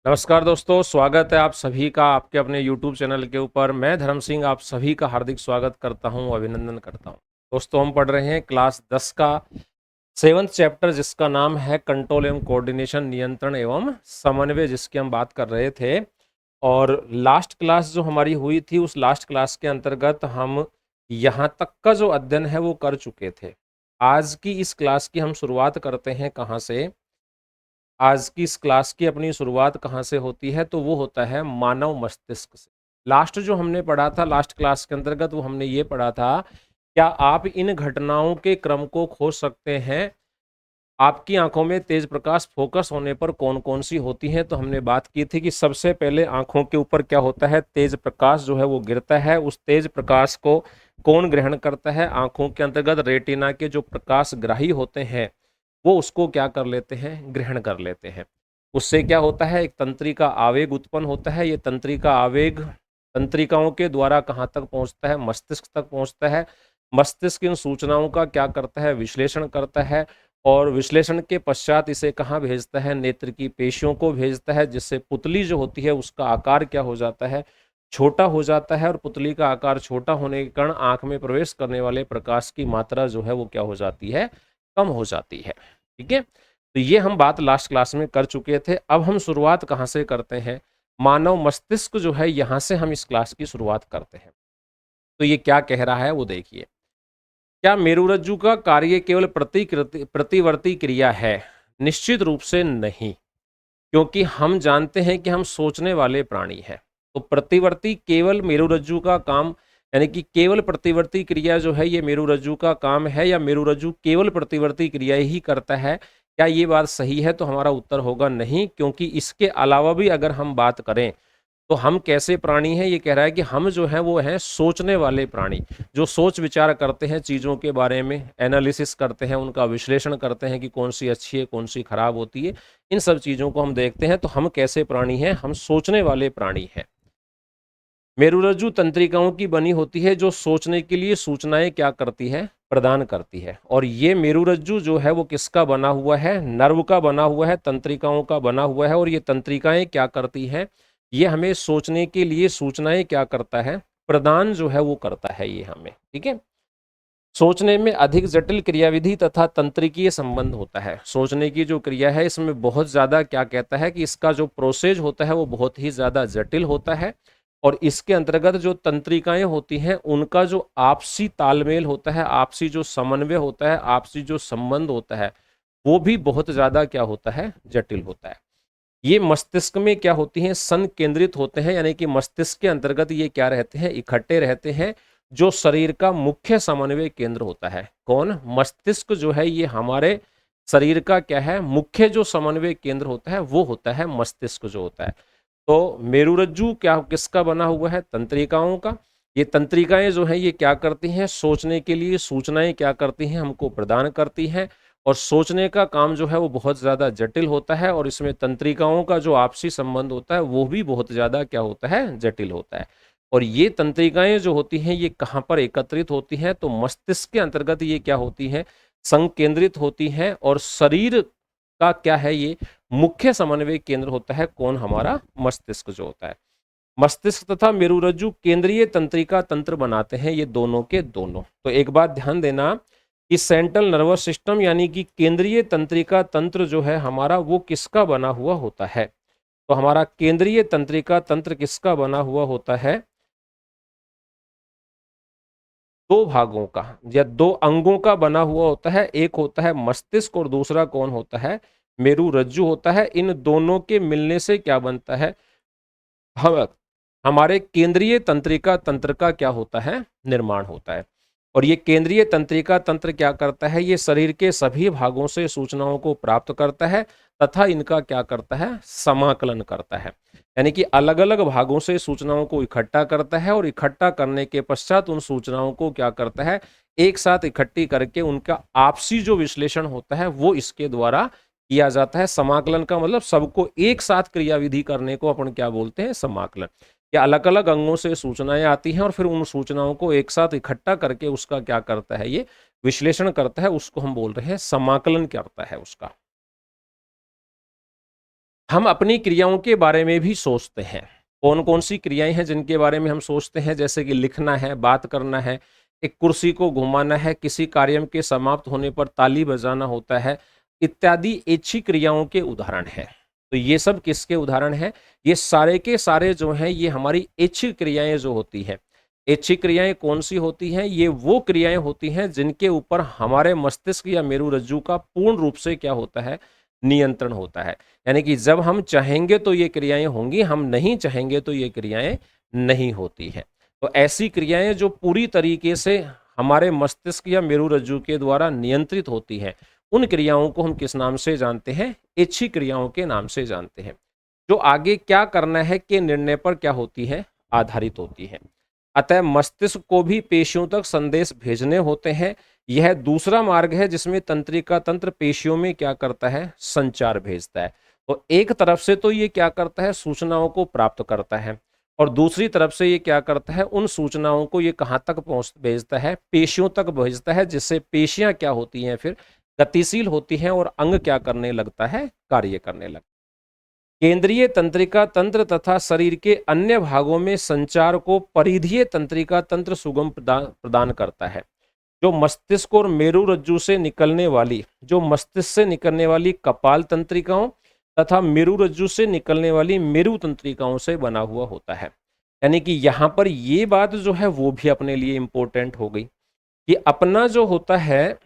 नमस्कार दोस्तों, स्वागत है आप सभी का आपके अपने YouTube चैनल के ऊपर। मैं धर्म सिंह आप सभी का हार्दिक स्वागत करता हूं, अभिनंदन करता हूं। दोस्तों, हम पढ़ रहे हैं क्लास 10 का 7th चैप्टर, जिसका नाम है कंट्रोल एवं कोऑर्डिनेशन, नियंत्रण एवं समन्वय, जिसकी हम बात कर रहे थे। और लास्ट क्लास जो हमारी हुई थी, उस लास्ट क्लास के अंतर्गत हम यहाँ तक का जो अध्ययन है वो कर चुके थे। आज की इस क्लास की हम शुरुआत करते हैं कहाँ से? आज की इस क्लास की अपनी शुरुआत कहाँ से होती है? तो वो होता है मानव मस्तिष्क से। लास्ट जो हमने पढ़ा था, लास्ट क्लास के अंतर्गत वो हमने ये पढ़ा था, क्या आप इन घटनाओं के क्रम को खोज सकते हैं? आपकी आंखों में तेज प्रकाश फोकस होने पर कौन कौन सी होती हैं? तो हमने बात की थी कि सबसे पहले आंखों के ऊपर क्या होता है, तेज प्रकाश जो है वो गिरता है। उस तेज प्रकाश को कौन ग्रहण करता है? आंखों के अंतर्गत रेटिना के जो प्रकाशग्राही होते हैं वो उसको क्या कर लेते हैं, ग्रहण कर लेते हैं। उससे क्या होता है, एक तंत्रिका आवेग उत्पन्न होता है। ये तंत्रिका आवेग तंत्रिकाओं के द्वारा कहाँ तक पहुंचता है? मस्तिष्क तक पहुंचता है। मस्तिष्क इन सूचनाओं का क्या करता है, विश्लेषण करता है। और विश्लेषण के पश्चात इसे कहाँ भेजता है? नेत्र की पेशियों को भेजता है, जिससे पुतली जो होती है उसका आकार क्या हो जाता है, छोटा हो जाता है। और पुतली का आकार छोटा होने के कारण आंख में प्रवेश करने वाले प्रकाश की मात्रा जो है वो क्या हो जाती है, कम हो जाती है। ठीक है, तो ये हम बात लास्ट क्लास में कर चुके थे। अब हम शुरुआत कहाँ से करते हैं? मानव मस्तिष्क जो है, यहां से हम इस क्लास की शुरुआत करते हैं। तो ये क्या कह रहा है वो देखिए। क्या मेरुरज्जु का कार्य केवल प्रतिवर्ती क्रिया है? निश्चित रूप से नहीं, क्योंकि हम जानते हैं कि हम सोचने वाले प्राणी हैं। तो प्रतिवर्ती केवल मेरुरज्जु का काम, यानी कि केवल प्रतिवर्ती क्रिया जो है ये मेरुरज्जु का काम है, या मेरुरज्जु केवल प्रतिवर्ती क्रिया ही करता है? क्या ये बात सही है? तो हमारा उत्तर होगा नहीं, क्योंकि इसके अलावा भी अगर हम बात करें तो हम कैसे प्राणी हैं? ये कह रहा है कि हम जो हैं वो हैं सोचने वाले प्राणी, जो सोच विचार करते हैं चीज़ों के बारे में, एनालिसिस करते हैं, उनका विश्लेषण करते हैं कि कौन सी अच्छी है, कौन सी खराब होती है। इन सब चीज़ों को हम देखते हैं। तो हम कैसे प्राणी हैं? हम सोचने वाले प्राणी हैं। मेरुरज्जु तंत्रिकाओं की बनी होती है, जो सोचने के लिए सूचनाएं क्या करती है, प्रदान करती है। और ये मेरुरज्जु जो है वो किसका बना हुआ है? नर्व का बना हुआ है, तंत्रिकाओं का बना हुआ है। और ये तंत्रिकाएं क्या करती हैं? ये हमें सोचने के लिए सूचनाएं क्या करता है, प्रदान जो है वो करता है ये हमें। ठीक है, सोचने में अधिक जटिल क्रियाविधि तथा तंत्रिकीय संबंध होता है। सोचने की जो क्रिया है इसमें बहुत ज्यादा क्या कहता है कि इसका जो प्रोसेस होता है वो बहुत ही ज्यादा जटिल होता है। और इसके अंतर्गत जो तंत्रिकाएं होती हैं उनका जो आपसी तालमेल होता है, आपसी जो समन्वय होता है, आपसी जो संबंध होता है, वो भी बहुत ज्यादा क्या होता है, जटिल होता है। ये मस्तिष्क में क्या होती हैं, संकेंद्रित होते हैं, यानी कि मस्तिष्क के अंतर्गत ये क्या रहते हैं, इकट्ठे रहते हैं। जो शरीर का मुख्य समन्वय केंद्र होता है, कौन? मस्तिष्क जो है ये हमारे शरीर का क्या है, मुख्य जो समन्वय केंद्र होता है वो होता है मस्तिष्क जो होता है। तो मेरुरज्जु क्या किसका बना हुआ है? तंत्रिकाओं का। ये तंत्रिकाएं जो हैं ये क्या करती हैं, सोचने के लिए सूचनाएं क्या करती हैं, हमको प्रदान करती हैं। और सोचने का काम जो है वो बहुत ज़्यादा जटिल होता है, और इसमें तंत्रिकाओं का जो आपसी संबंध होता है वो भी बहुत ज़्यादा क्या होता है, जटिल होता है। और ये तंत्रिकाएं जो होती हैं ये कहाँ पर एकत्रित होती हैं? तो मस्तिष्क के अंतर्गत ये क्या होती हैं, संकेंद्रित होती हैं। और शरीर का क्या है, ये मुख्य समन्वय केंद्र होता है, कौन? हमारा मस्तिष्क जो होता है। मस्तिष्क तथा मेरुरज्जु केंद्रीय तंत्रिका तंत्र बनाते हैं, ये दोनों के दोनों। तो एक बात ध्यान देना कि सेंट्रल नर्वस सिस्टम यानी कि केंद्रीय तंत्रिका तंत्र जो है हमारा, वो किसका बना हुआ होता है? तो हमारा केंद्रीय तंत्रिका तंत्र किसका बना हुआ होता है? दो भागों का या दो अंगों का बना हुआ होता है। एक होता है मस्तिष्क और दूसरा कौन होता है? मेरुरज्जु होता है। इन दोनों के मिलने से क्या बनता है, हम हमारे केंद्रीय तंत्रिका तंत्र का क्या होता है, निर्माण होता है। और ये केंद्रीय तंत्रिका तंत्र क्या करता है, ये शरीर के सभी भागों से सूचनाओं को प्राप्त करता है तथा इनका क्या करता है, समाकलन करता है। यानी कि अलग अलग भागों से सूचनाओं को इकट्ठा करता है, और इकट्ठा करने के पश्चात उन सूचनाओं को क्या करता है, एक साथ इकट्ठी करके उनका आपसी जो विश्लेषण होता है वो इसके द्वारा किया जाता है। समाकलन का मतलब सबको एक साथ क्रियाविधि करने को अपन क्या बोलते हैं, समाकलन। या अलग अलग अंगों से सूचनाएं आती हैं और फिर उन सूचनाओं को एक साथ इकट्ठा करके उसका क्या करता है, ये विश्लेषण करता है, उसको हम बोल रहे हैं समाकलन करता है उसका। हम अपनी क्रियाओं के बारे में भी सोचते हैं। कौन कौन सी क्रियाएं हैं जिनके बारे में हम सोचते हैं, जैसे कि लिखना है, बात करना है, एक कुर्सी को घुमाना है, किसी कार्य के समाप्त होने पर ताली बजाना होता है, इत्यादि ऐच्छिक क्रियाओं के उदाहरण हैं। तो ये सब किसके उदाहरण हैं? ये सारे के सारे जो हैं ये हमारी ऐच्छिक क्रियाएं जो होती है। ऐच्छिक क्रियाएं कौन सी होती हैं? ये वो क्रियाएं होती हैं जिनके ऊपर हमारे मस्तिष्क या मेरुरज्जु का पूर्ण रूप से क्या होता है? नियंत्रण होता है। यानी कि जब हम चाहेंगे तो ये क्रियाएं होंगी, हम नहीं चाहेंगे तो ये क्रियाएं नहीं होती हैं। तो ऐसी क्रियाएं जो पूरी तरीके से हमारे मस्तिष्क या मेरुरज्जु के द्वारा नियंत्रित होती हैं, उन क्रियाओं को हम किस नाम से जानते हैं? ऐच्छिक क्रियाओं के नाम से जानते हैं। जो आगे क्या करना है के निर्णय पर क्या होती है? आधारित होती है। अतः मस्तिष्क को भी पेशियों तक संदेश भेजने होते हैं। यह दूसरा मार्ग है जिसमें तंत्रिका तंत्र पेशियों में क्या करता है? संचार भेजता है। तो एक तरफ से तो ये क्या करता है? सूचनाओं को प्राप्त करता है, और दूसरी तरफ से ये क्या करता है? उन सूचनाओं को ये कहाँ तक पहुंच भेजता है? पेशियों तक भेजता है, जिससे पेशियां क्या होती हैं? फिर गतिशील होती हैं और अंग क्या करने लगता है? कार्य करने लगता है। केंद्रीय तंत्रिका तंत्र तथा शरीर के अन्य भागों में संचार को परिधीय तंत्रिका तंत्र सुगम प्रदान करता है। जो मस्तिष्क और मेरुरज्जु से निकलने वाली जो मस्तिष्क से निकलने वाली कपाल तंत्रिकाओं तथा मेरुरज्जु से निकलने वाली मेरु तंत्रिकाओं से बना हुआ होता है। यानी कि यहाँ पर ये बात जो है वो भी अपने लिए इंपॉर्टेंट हो गई कि अपना जो होता है,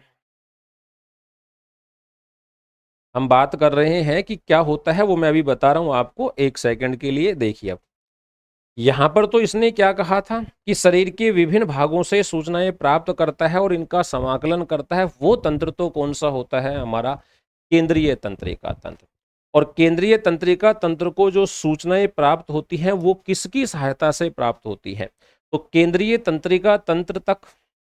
हम बात कर रहे हैं कि क्या होता है वो मैं अभी बता रहा हूं आपको, एक सेकंड के लिए देखिए। अब यहां पर तो इसने क्या कहा था कि शरीर के विभिन्न भागों से सूचनाएं प्राप्त करता है और इनका समाकलन करता है। वो तंत्र तो कौन सा होता है? हमारा केंद्रीय तंत्रिका तंत्र। और केंद्रीय तंत्रिका तंत्र को जो सूचनाएं प्राप्त होती हैं वो किसकी सहायता से प्राप्त होती है? तो केंद्रीय तंत्रिका तंत्र तक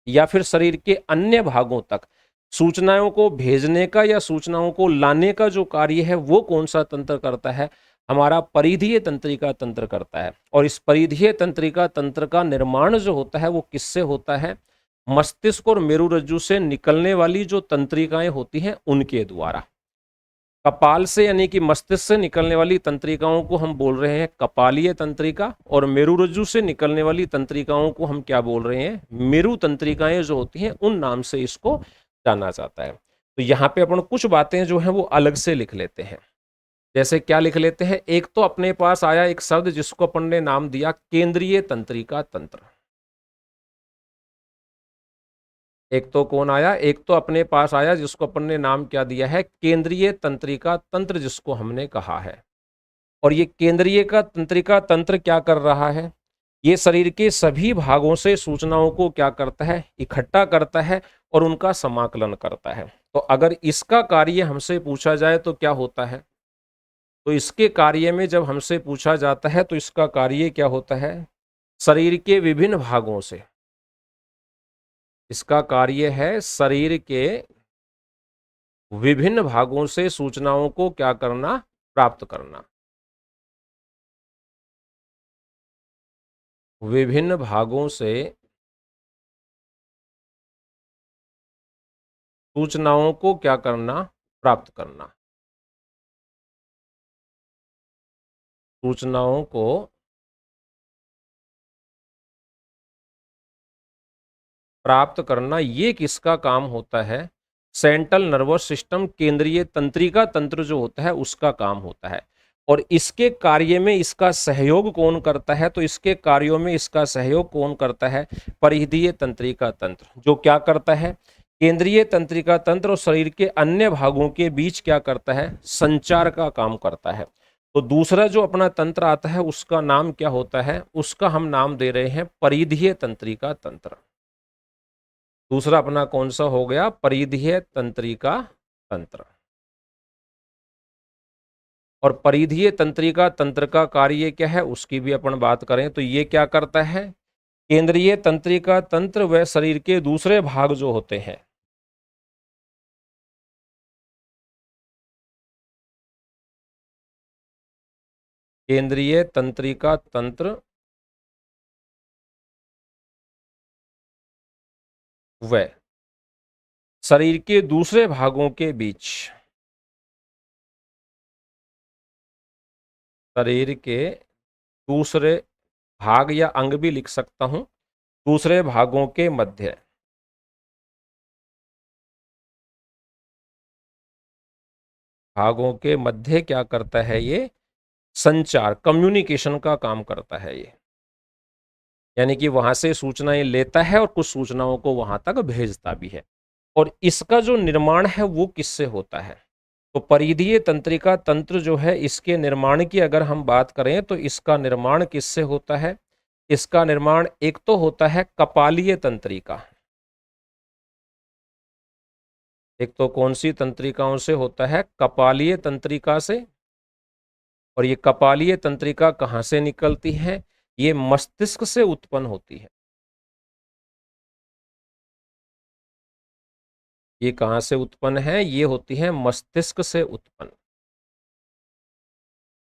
या फिर शरीर के अन्य भागों तक सूचनाओं को भेजने का या सूचनाओं को लाने का जो कार्य है वो कौन सा तंत्र करता है? हमारा परिधीय तंत्रिका तंत्र करता है। और इस परिधीय तंत्रिका तंत्र का निर्माण जो होता है वो किससे होता है? मस्तिष्क और मेरुरज्जु से निकलने वाली जो तंत्रिकाएं होती हैं उनके द्वारा। कपाल से यानी कि मस्तिष्क से निकलने वाली तंत्रिकाओं को हम बोल रहे हैं कपालीय तंत्रिका, और मेरुरज्जु से निकलने वाली तंत्रिकाओं को हम क्या बोल रहे हैं? मेरु तंत्रिकाएं जो होती हैं उन नाम से इसको जाना जाता है। तो यहाँ पे अपन कुछ बातें जो हैं वो अलग से लिख लेते हैं। जैसे क्या लिख लेते हैं? एक तो अपने पास आया एक शब्द जिसको अपन ने नाम दिया केंद्रीय तंत्रिका तंत्र। एक तो कौन आया? एक तो अपने पास आया जिसको अपन ने नाम क्या दिया है? केंद्रीय तंत्रिका तंत्र, जिसको हमने कहा है। और ये केंद्रीय का तंत्रिका तंत्र क्या कर रहा है? ये शरीर के सभी भागों से सूचनाओं को क्या करता है? इकट्ठा करता है और उनका समाकलन करता है। तो अगर इसका कार्य हमसे पूछा जाए तो क्या होता है? तो इसके कार्य में जब हमसे पूछा जाता है तो इसका कार्य क्या होता है? शरीर के विभिन्न भागों से, इसका कार्य है शरीर के विभिन्न भागों से सूचनाओं को क्या करना? प्राप्त करना। विभिन्न भागों से सूचनाओं को क्या करना? प्राप्त करना। सूचनाओं को प्राप्त करना, ये किसका काम होता है? सेंट्रल नर्वस सिस्टम, केंद्रीय तंत्रिका तंत्र जो होता है उसका काम होता है। और इसके कार्य में इसका सहयोग कौन करता है? तो इसके कार्यों में इसका सहयोग कौन करता है? परिधीय तंत्रिका तंत्र। जो क्या करता है? केंद्रीय तंत्रिका तंत्र और शरीर के अन्य भागों के बीच क्या करता है? संचार का काम करता है। तो दूसरा जो अपना तंत्र आता है उसका नाम क्या होता है? उसका हम नाम दे रहे हैं परिधीय तंत्रिका तंत्र। दूसरा अपना कौन सा हो गया? परिधीय तंत्रिका तंत्र। और परिधीय तंत्रिका तंत्र का कार्य क्या है उसकी भी अपन बात करें तो ये क्या करता है? केंद्रीय तंत्रिका तंत्र व शरीर के दूसरे भाग जो होते हैं, केंद्रीय तंत्रिका तंत्र व शरीर के दूसरे भागों के बीच शरीर के दूसरे भाग या अंग भी लिख सकता हूं, दूसरे भागों के मध्य। भागों के मध्य क्या करता है ये? संचार, कम्युनिकेशन का काम करता है ये। यानी कि वहां से सूचनाएं लेता है और कुछ सूचनाओं को वहां तक भेजता भी है। और इसका जो निर्माण है वो किससे होता है? तो परिधीय तंत्रिका तंत्र जो है, इसके निर्माण की अगर हम बात करें तो इसका निर्माण किससे होता है? इसका निर्माण एक तो होता है कपालीय तंत्रिका। एक तो कौन सी तंत्रिकाओं से होता है? कपालीय तंत्रिका से। और ये कपालीय तंत्रिका कहाँ से निकलती है? ये मस्तिष्क से उत्पन्न होती है। ये कहाँ से उत्पन्न है? ये होती है मस्तिष्क से उत्पन्न।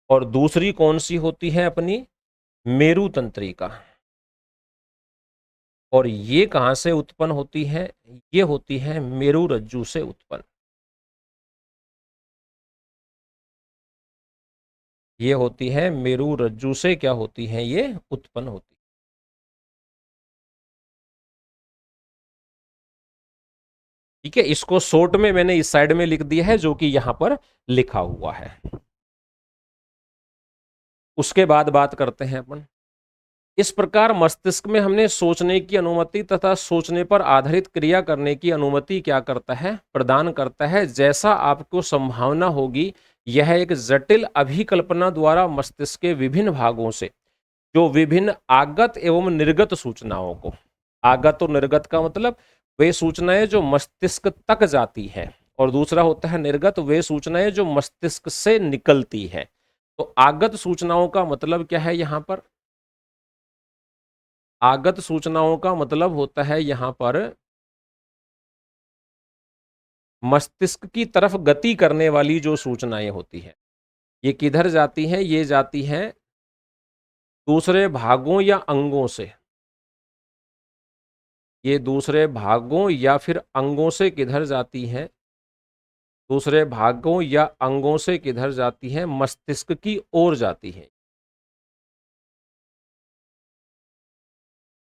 और दूसरी कौन सी होती है अपनी? मेरु तंत्रिका। और ये कहाँ से उत्पन्न होती है? ये होती है मेरु रज्जु से उत्पन्न। ये होती है मेरु रज्जु से क्या होती है? ये उत्पन्न होती है। ठीक है, इसको शॉर्ट में मैंने इस साइड में लिख दिया है जो कि यहां पर लिखा हुआ है। उसके बाद बात करते हैं अपन। इस प्रकार मस्तिष्क में हमने सोचने की अनुमति तथा सोचने पर आधारित क्रिया करने की अनुमति क्या करता है? प्रदान करता है। जैसा आपको संभावना होगी, यह एक जटिल अभिकल्पना द्वारा मस्तिष्क के विभिन्न भागों से जो विभिन्न आगत एवं निर्गत सूचनाओं को, आगत और निर्गत का मतलब वे सूचनाएं जो मस्तिष्क तक जाती है, और दूसरा होता है निर्गत, वे सूचनाएं जो मस्तिष्क से निकलती है। तो आगत सूचनाओं का मतलब क्या है यहां पर? आगत सूचनाओं का मतलब होता है यहां पर मस्तिष्क की तरफ गति करने वाली जो सूचनाएं होती है। ये किधर जाती हैं? ये जाती हैं दूसरे भागों या अंगों से। ये दूसरे भागों या फिर अंगों से किधर जाती हैं? दूसरे भागों या अंगों से किधर जाती है? मस्तिष्क की ओर जाती है।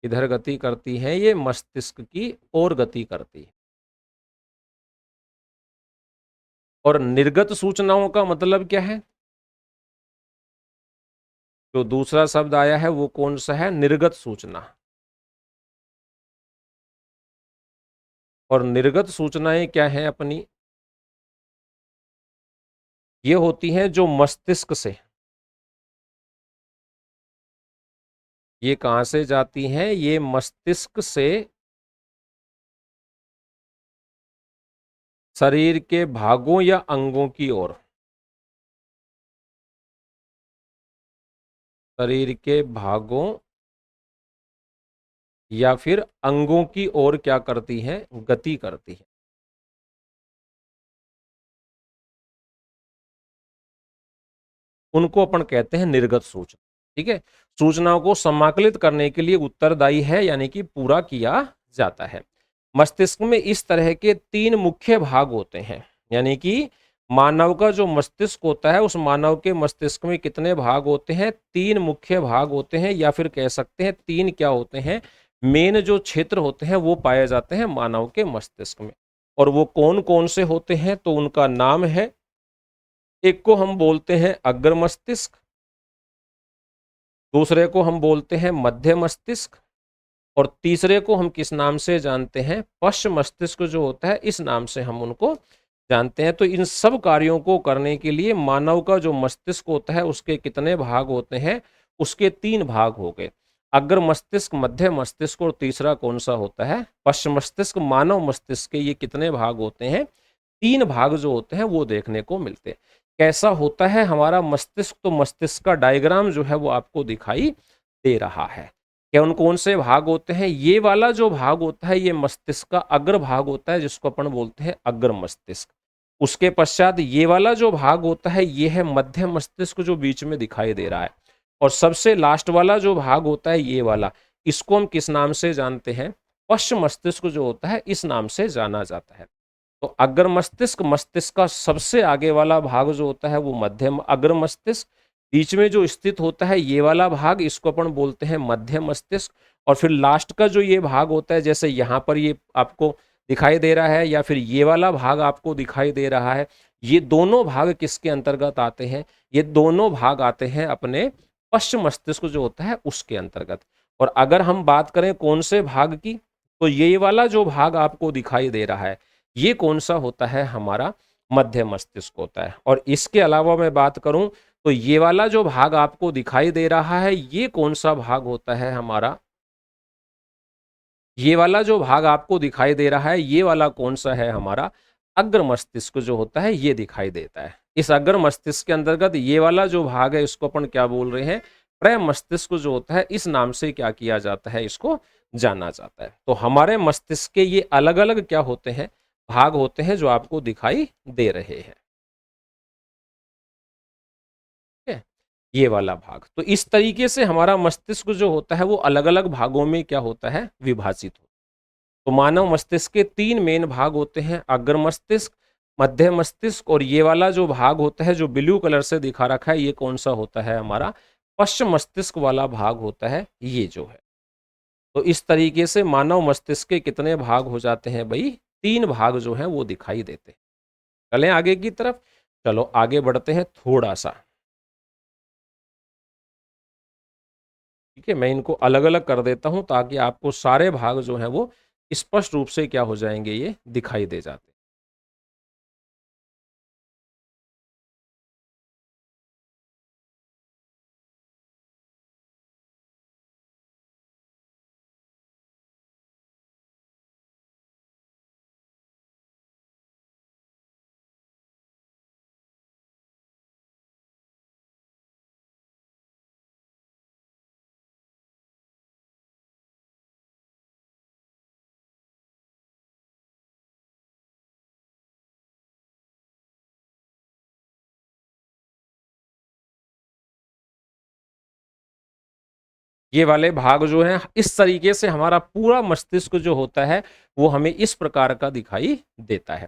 किधर गति करती है? ये मस्तिष्क की ओर गति करती है। और निर्गत सूचनाओं का मतलब क्या है? जो दूसरा शब्द आया है वो कौन सा है? निर्गत सूचना। और निर्गत सूचनाएं क्या है अपनी? ये होती हैं जो मस्तिष्क से, ये कहां से जाती हैं? ये मस्तिष्क से शरीर के भागों या अंगों की ओर, शरीर के भागों या फिर अंगों की ओर क्या करती हैं? गति करती है। उनको अपन कहते हैं निर्गत सूचना। ठीक है, सूचनाओं को समाकलित करने के लिए उत्तरदायी है, यानी कि पूरा किया जाता है। मस्तिष्क में इस तरह के तीन मुख्य भाग होते हैं। यानी कि मानव का जो मस्तिष्क होता है, उस मानव के मस्तिष्क में कितने भाग होते हैं? तीन मुख्य भाग होते हैं, या फिर कह सकते हैं तीन क्या होते हैं, मेन जो क्षेत्र होते हैं वो पाए जाते हैं मानव के मस्तिष्क में। और वो कौन कौन से होते हैं? तो उनका नाम है, एक को हम बोलते हैं अग्र मस्तिष्क, दूसरे को हम बोलते हैं मध्य मस्तिष्क, और तीसरे को हम किस नाम से जानते हैं? पश्च मस्तिष्क जो होता है, इस नाम से हम उनको जानते हैं। तो इन सब कार्यों को करने के लिए मानव का जो मस्तिष्क होता है उसके कितने भाग होते हैं? उसके तीन भाग हो गए, अग्र मस्तिष्क, मध्य मस्तिष्क, और तीसरा कौन सा होता है? पश्च मस्तिष्क। मानव मस्तिष्क के ये कितने भाग होते हैं? तीन भाग जो होते हैं वो देखने को मिलते हैं। कैसा होता है हमारा मस्तिष्क? तो मस्तिष्क का डायग्राम जो है वो आपको दिखाई दे रहा है। कौन कौन से भाग होते हैं? ये वाला जो भाग होता है ये मस्तिष्क का अग्र भाग होता है, जिसको अपन बोलते हैं अग्र मस्तिष्क। उसके पश्चात ये वाला जो भाग होता है ये है मध्य मस्तिष्क, जो बीच में दिखाई दे रहा है। और सबसे लास्ट वाला जो भाग होता है ये वाला, इसको हम किस नाम से जानते हैं? पश्च मस्तिष्क जो होता है इस नाम से जाना जाता है। तो अग्र मस्तिष्क, मस्तिष्क का सबसे आगे वाला भाग जो होता है वो मध्य अग्र मस्तिष्क, बीच में जो स्थित होता है ये वाला भाग, इसको अपन बोलते हैं मध्य मस्तिष्क। और फिर लास्ट का जो ये भाग होता है, जैसे यहाँ पर ये आपको दिखाई दे रहा है या फिर ये वाला भाग आपको दिखाई दे रहा है, ये दोनों भाग किसके अंतर्गत आते हैं? ये दोनों भाग आते हैं अपने पश्चिम मस्तिष्क जो होता है उसके अंतर्गत। और अगर हम बात करें कौन से भाग की, तो ये वाला जो भाग आपको दिखाई दे रहा है ये कौन सा होता है? हमारा मध्य मस्तिष्क होता है। और इसके अलावा मैं बात करूं तो ये वाला जो भाग आपको दिखाई दे रहा है ये कौन सा भाग होता है? हमारा ये वाला जो भाग आपको दिखाई दे रहा है ये वाला कौन सा है? हमारा अग्र मस्तिष्क जो होता है ये दिखाई देता है। इस अग्र मस्तिष्क के अंतर्गत ये वाला जो भाग है इसको अपन क्या बोल रहे हैं? प्र मस्तिष्क जो होता है इस नाम से क्या किया जाता है? इसको जाना जाता है। तो हमारे मस्तिष्क के ये अलग अलग क्या होते हैं? भाग होते हैं जो आपको दिखाई दे रहे हैं। ठीक है, ये वाला भाग। तो इस तरीके से हमारा मस्तिष्क जो होता है वो अलग अलग भागों में क्या होता है? विभाजित होता है। तो मानव मस्तिष्क के तीन मेन भाग होते हैं, अग्र मस्तिष्क, मध्य मस्तिष्क और ये वाला जो भाग होता है जो ब्लू कलर से दिखा रखा है ये कौन सा होता है? हमारा पश्चिम मस्तिष्क वाला भाग होता है ये जो है। तो इस तरीके से मानव मस्तिष्क के कितने भाग हो जाते हैं भाई? तीन भाग जो हैं वो दिखाई देते हैं। चलें आगे की तरफ। चलो आगे बढ़ते हैं थोड़ा सा। ठीक है, मैं इनको अलग अलग कर देता हूं ताकि आपको सारे भाग जो हैं वो स्पष्ट रूप से क्या हो जाएंगे? ये दिखाई दे जाते हैं। ये वाले भाग जो हैं इस तरीके से हमारा पूरा मस्तिष्क जो होता है वो हमें इस प्रकार का दिखाई देता है।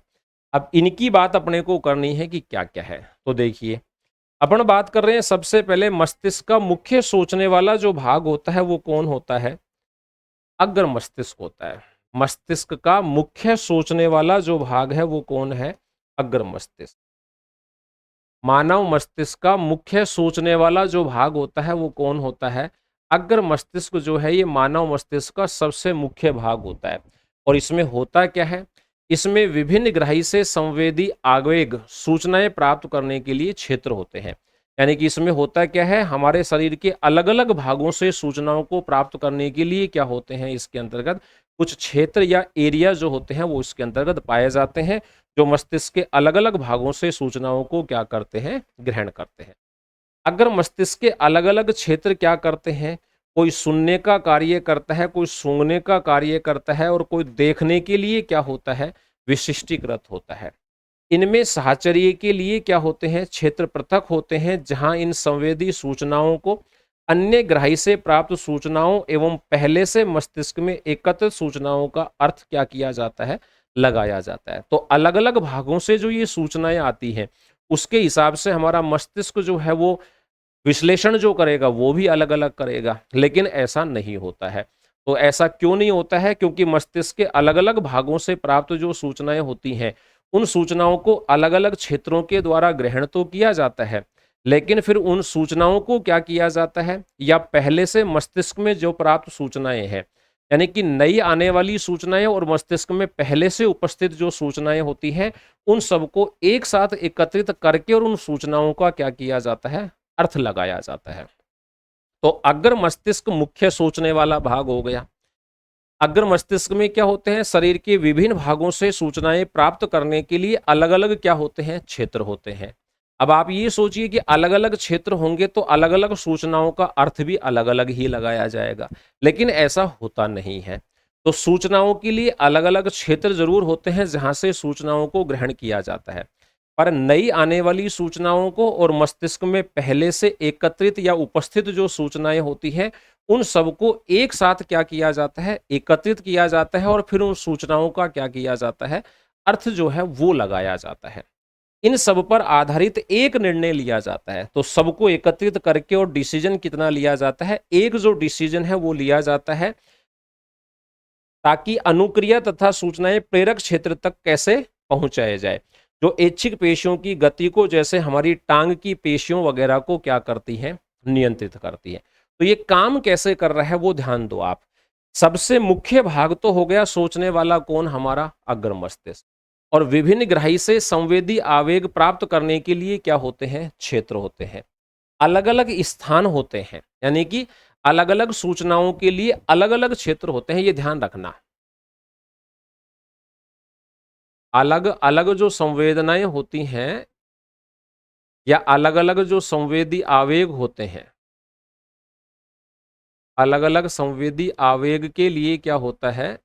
अब इनकी बात अपने को करनी है कि क्या-क्या है। तो देखिए, अपन बात कर रहे हैं सबसे पहले मस्तिष्क का मुख्य सोचने वाला जो भाग होता है वो कौन होता है? अग्र मस्तिष्क होता है। मस्तिष्क का मुख्य सोचने वाला जो भाग है वो कौन है? अग्र मस्तिष्क। मानव मस्तिष्क का मुख्य सोचने वाला जो भाग होता है वो कौन होता है? अग्र मस्तिष्क जो है ये मानव मस्तिष्क का सबसे मुख्य भाग होता है। और इसमें होता क्या है? इसमें विभिन्न ग्रही से संवेदी आवेग सूचनाएं प्राप्त करने के लिए क्षेत्र होते हैं। यानी कि इसमें होता क्या है? हमारे शरीर के अलग अलग भागों से सूचनाओं को प्राप्त करने के लिए क्या होते हैं? इसके अंतर्गत कुछ क्षेत्र या एरिया जो होते हैं वो इसके अंतर्गत पाए जाते हैं, जो मस्तिष्क के अलग अलग भागों से सूचनाओं को क्या करते हैं? ग्रहण करते हैं। अगर मस्तिष्क के अलग अलग क्षेत्र क्या करते हैं? कोई सुनने का कार्य करता है, कोई सूंघने का कार्य करता है और कोई देखने के लिए क्या होता है? विशिष्टीकृत होता है। इनमें साहचर्य के लिए क्या होते हैं? क्षेत्र पृथक होते हैं, जहां इन संवेदी सूचनाओं को अन्य ग्राही से प्राप्त सूचनाओं एवं पहले से मस्तिष्क में एकत्रित सूचनाओं का अर्थ क्या किया जाता है? लगाया जाता है। तो अलग अलग भागों से जो ये सूचनाएं आती हैं उसके हिसाब से हमारा मस्तिष्क जो है वो विश्लेषण जो करेगा वो भी अलग अलग करेगा, लेकिन ऐसा नहीं होता है। तो ऐसा क्यों नहीं होता है? क्योंकि मस्तिष्क के अलग अलग भागों से प्राप्त जो सूचनाएं होती हैं उन सूचनाओं को अलग अलग क्षेत्रों के द्वारा ग्रहण तो किया जाता है, लेकिन फिर उन सूचनाओं को क्या किया जाता है? या पहले से मस्तिष्क में जो प्राप्त सूचनाएं हैं, यानी कि नई आने वाली सूचनाएं और मस्तिष्क में पहले से उपस्थित जो सूचनाएं होती हैं उन सबको एक साथ एकत्रित करके और उन सूचनाओं का क्या किया जाता है? अर्थ लगाया जाता है। तो अग्र मस्तिष्क मुख्य सोचने वाला भाग हो गया। अग्र मस्तिष्क में क्या होते हैं? शरीर के विभिन्न भागों से सूचनाएं प्राप्त करने के लिए अलग अलग क्या होते हैं? क्षेत्र होते हैं। अब आप ये सोचिए कि अलग अलग क्षेत्र होंगे तो अलग अलग सूचनाओं का अर्थ भी अलग अलग ही लगाया जाएगा, लेकिन ऐसा होता नहीं है। तो सूचनाओं के लिए अलग अलग क्षेत्र जरूर होते हैं जहां से सूचनाओं को ग्रहण किया जाता है, पर नई आने वाली सूचनाओं को और मस्तिष्क में पहले से एकत्रित या उपस्थित जो सूचनाएं होती हैं उन सबको एक साथ क्या किया जाता है? एकत्रित किया जाता है और फिर उन सूचनाओं का क्या किया जाता है? अर्थ जो है वो लगाया जाता है। इन सब पर आधारित एक निर्णय लिया जाता है। तो सबको एकत्रित करके और डिसीजन कितना लिया जाता है, एक जो डिसीजन है वो लिया जाता है, ताकि अनुक्रिया तथा सूचनाएं प्रेरक क्षेत्र तक कैसे पहुंचाया जाए। जो ऐच्छिक पेशियों की गति को, जैसे हमारी टांग की पेशियों वगैरह को क्या करती है, नियंत्रित करती है। तो ये काम कैसे कर रहा है वो ध्यान दो आप। सबसे मुख्य भाग तो हो गया सोचने वाला कौन, हमारा अग्र मस्तिष्क। और विभिन्न ग्राही से संवेदी आवेग प्राप्त करने के लिए क्या होते हैं, क्षेत्र होते हैं। अलग अलग स्थान होते हैं, यानी कि अलग अलग सूचनाओं के लिए अलग अलग क्षेत्र होते हैं, ये ध्यान रखना। अलग अलग जो संवेदनाएं होती हैं या अलग अलग जो संवेदी आवेग होते हैं, अलग अलग संवेदी आवेग के लिए क्या होता है,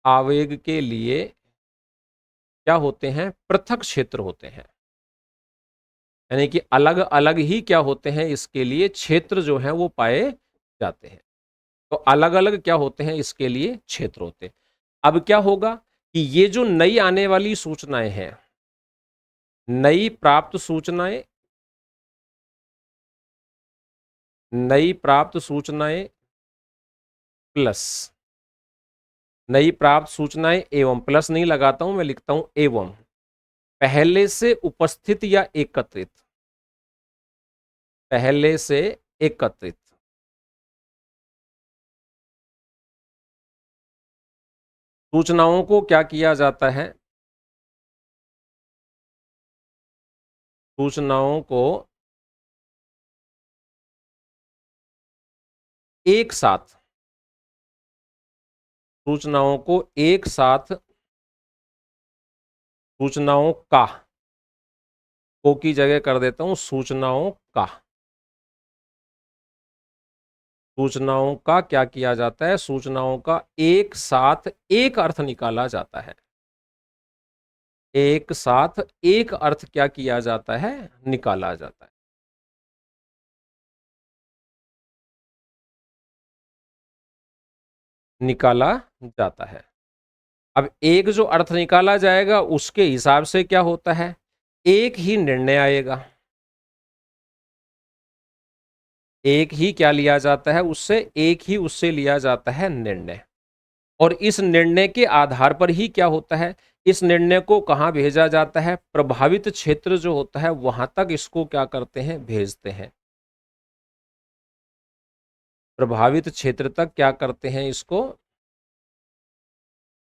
आवेग के लिए क्या होते हैं, पृथक क्षेत्र होते हैं। यानी कि अलग अलग ही क्या होते हैं, इसके लिए क्षेत्र जो है वो पाए जाते हैं। तो अलग अलग क्या होते हैं, इसके लिए क्षेत्र होते हैं। अब क्या होगा कि ये जो नई आने वाली सूचनाएं हैं, नई प्राप्त सूचनाएं, नई प्राप्त सूचनाएं प्लस नई प्राप्त सूचनाएं एवं, प्लस नहीं लगाता हूं मैं, लिखता हूं एवं, पहले से उपस्थित या एकत्रित, पहले से एकत्रित सूचनाओं को क्या किया जाता है, सूचनाओं को एक साथ, सूचनाओं को एक साथ, सूचनाओं का, को की जगह कर देता हूं सूचनाओं का, सूचनाओं का क्या किया जाता है, सूचनाओं का एक साथ एक अर्थ निकाला जाता है, एक साथ एक अर्थ क्या किया जाता है, निकाला जाता है। निकाला जाता है। अब एक जो अर्थ निकाला जाएगा उसके हिसाब से क्या होता है, एक ही निर्णय आएगा, एक ही क्या लिया जाता है उससे, एक ही उससे लिया जाता है निर्णय। और इस निर्णय के आधार पर ही क्या होता है, इस निर्णय को कहां भेजा जाता है, प्रभावित क्षेत्र जो होता है वहां तक इसको क्या करते हैं, भेजते हैं। प्रभावित क्षेत्र तक क्या करते हैं, इसको,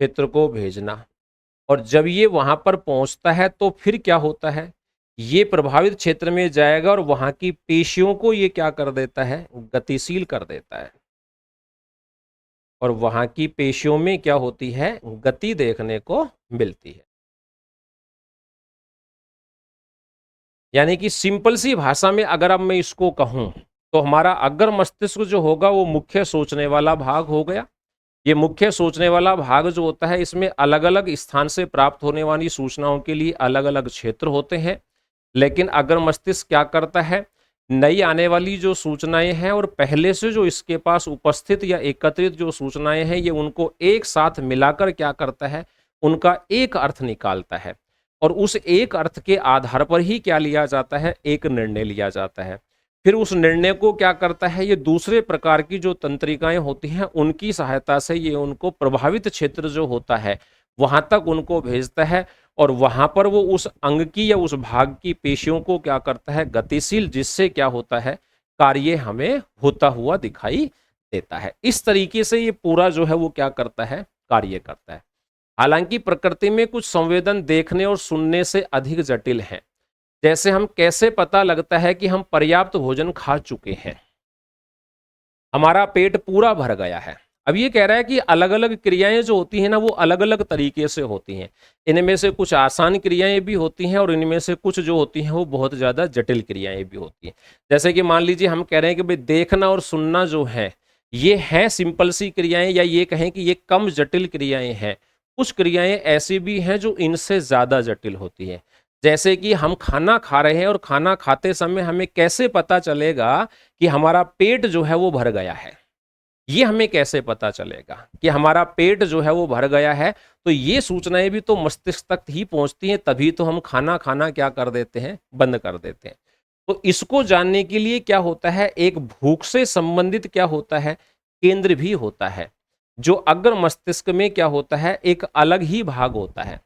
क्षेत्र को भेजना। और जब ये वहां पर पहुंचता है तो फिर क्या होता है, ये प्रभावित क्षेत्र में जाएगा और वहां की पेशियों को ये क्या कर देता है, गतिशील कर देता है। और वहां की पेशियों में क्या होती है, गति देखने को मिलती है। यानी कि सिंपल सी भाषा में अगर अब मैं इसको कहूं तो हमारा अग्र मस्तिष्क जो होगा वो मुख्य सोचने वाला भाग हो गया। ये मुख्य सोचने वाला भाग जो होता है इसमें अलग अलग स्थान से प्राप्त होने वाली सूचनाओं के लिए अलग अलग क्षेत्र होते हैं। लेकिन अग्र मस्तिष्क क्या करता है, नई आने वाली जो सूचनाएं हैं और पहले से जो इसके पास उपस्थित या एकत्रित जो सूचनाएं हैं ये उनको एक साथ मिलाकर क्या करता है, उनका एक अर्थ निकालता है। और उस एक अर्थ के आधार पर ही क्या लिया जाता है, एक निर्णय लिया जाता है। फिर उस निर्णय को क्या करता है, ये दूसरे प्रकार की जो तंत्रिकाएं होती हैं उनकी सहायता से ये उनको प्रभावित क्षेत्र जो होता है वहां तक उनको भेजता है। और वहां पर वो उस अंग की या उस भाग की पेशियों को क्या करता है, गतिशील, जिससे क्या होता है, कार्य हमें होता हुआ दिखाई देता है। इस तरीके से ये पूरा जो है वो क्या करता है, कार्य करता है। हालांकि प्रकृति में कुछ संवेदन देखने और सुनने से अधिक जटिल हैं। जैसे हम कैसे पता लगता है कि हम पर्याप्त भोजन खा चुके हैं, हमारा पेट पूरा भर गया है। अब ये कह रहा है कि अलग अलग क्रियाएं जो होती हैं ना वो अलग अलग तरीके से होती हैं। इनमें से कुछ आसान क्रियाएं भी होती हैं और इनमें से कुछ जो होती हैं वो बहुत ज़्यादा जटिल क्रियाएं भी होती हैं। जैसे कि मान लीजिए हम कह रहे हैं कि भाई देखना और सुनना जो है ये हैं सिंपल सी क्रियाएं, या ये कहें कि ये कम जटिल क्रियाएं हैं। कुछ क्रियाएं ऐसी भी हैं जो इनसे ज़्यादा जटिल होती हैं। जैसे कि हम खाना खा रहे हैं और खाना खाते समय हमें कैसे पता चलेगा कि हमारा पेट जो है वो भर गया है। ये हमें कैसे पता चलेगा कि हमारा पेट जो है वो भर गया है? तो ये सूचनाएं भी तो मस्तिष्क तक ही पहुंचती हैं, तभी तो हम खाना खाना क्या कर देते हैं, बंद कर देते हैं। तो इसको जानने के लिए क्या होता है, एक भूख से संबंधित क्या होता है, केंद्र भी होता है, जो अग्र मस्तिष्क में क्या होता है, एक अलग ही भाग होता है।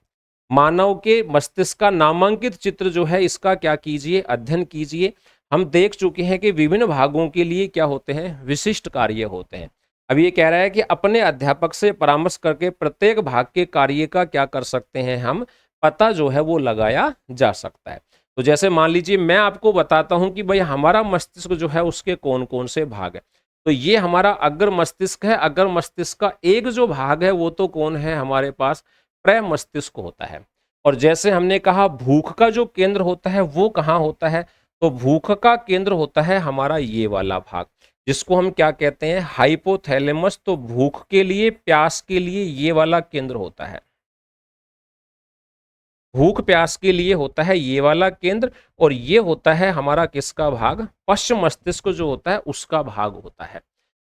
मानव के मस्तिष्क का नामांकित चित्र जो है, इसका क्या कीजिए, अध्ययन कीजिए। हम देख चुके हैं कि विभिन्न भागों के लिए क्या होते हैं, विशिष्ट कार्य होते हैं। अब ये कह रहा है कि अपने अध्यापक से परामर्श करके प्रत्येक भाग के कार्य का क्या कर सकते हैं, हम पता जो है वो लगाया जा सकता है। तो जैसे मान लीजिए मैं आपको बताता हूं कि भाई हमारा मस्तिष्क जो है उसके कौन कौन से भाग है। तो ये हमारा अग्र मस्तिष्क है। अग्र मस्तिष्क का एक जो भाग है वो तो कौन है, हमारे पास प्रमस्तिष्क होता है। और जैसे हमने कहा भूख का जो केंद्र होता है वो कहाँ होता है, तो भूख का केंद्र होता है हमारा ये वाला भाग, जिसको हम क्या कहते हैं, हाइपोथैलेमस। तो भूख के लिए, प्यास के लिए ये वाला केंद्र होता है, भूख प्यास के लिए होता है ये वाला केंद्र। और ये होता है हमारा किसका भाग, पश्चिम मस्तिष्क जो होता है उसका भाग होता है।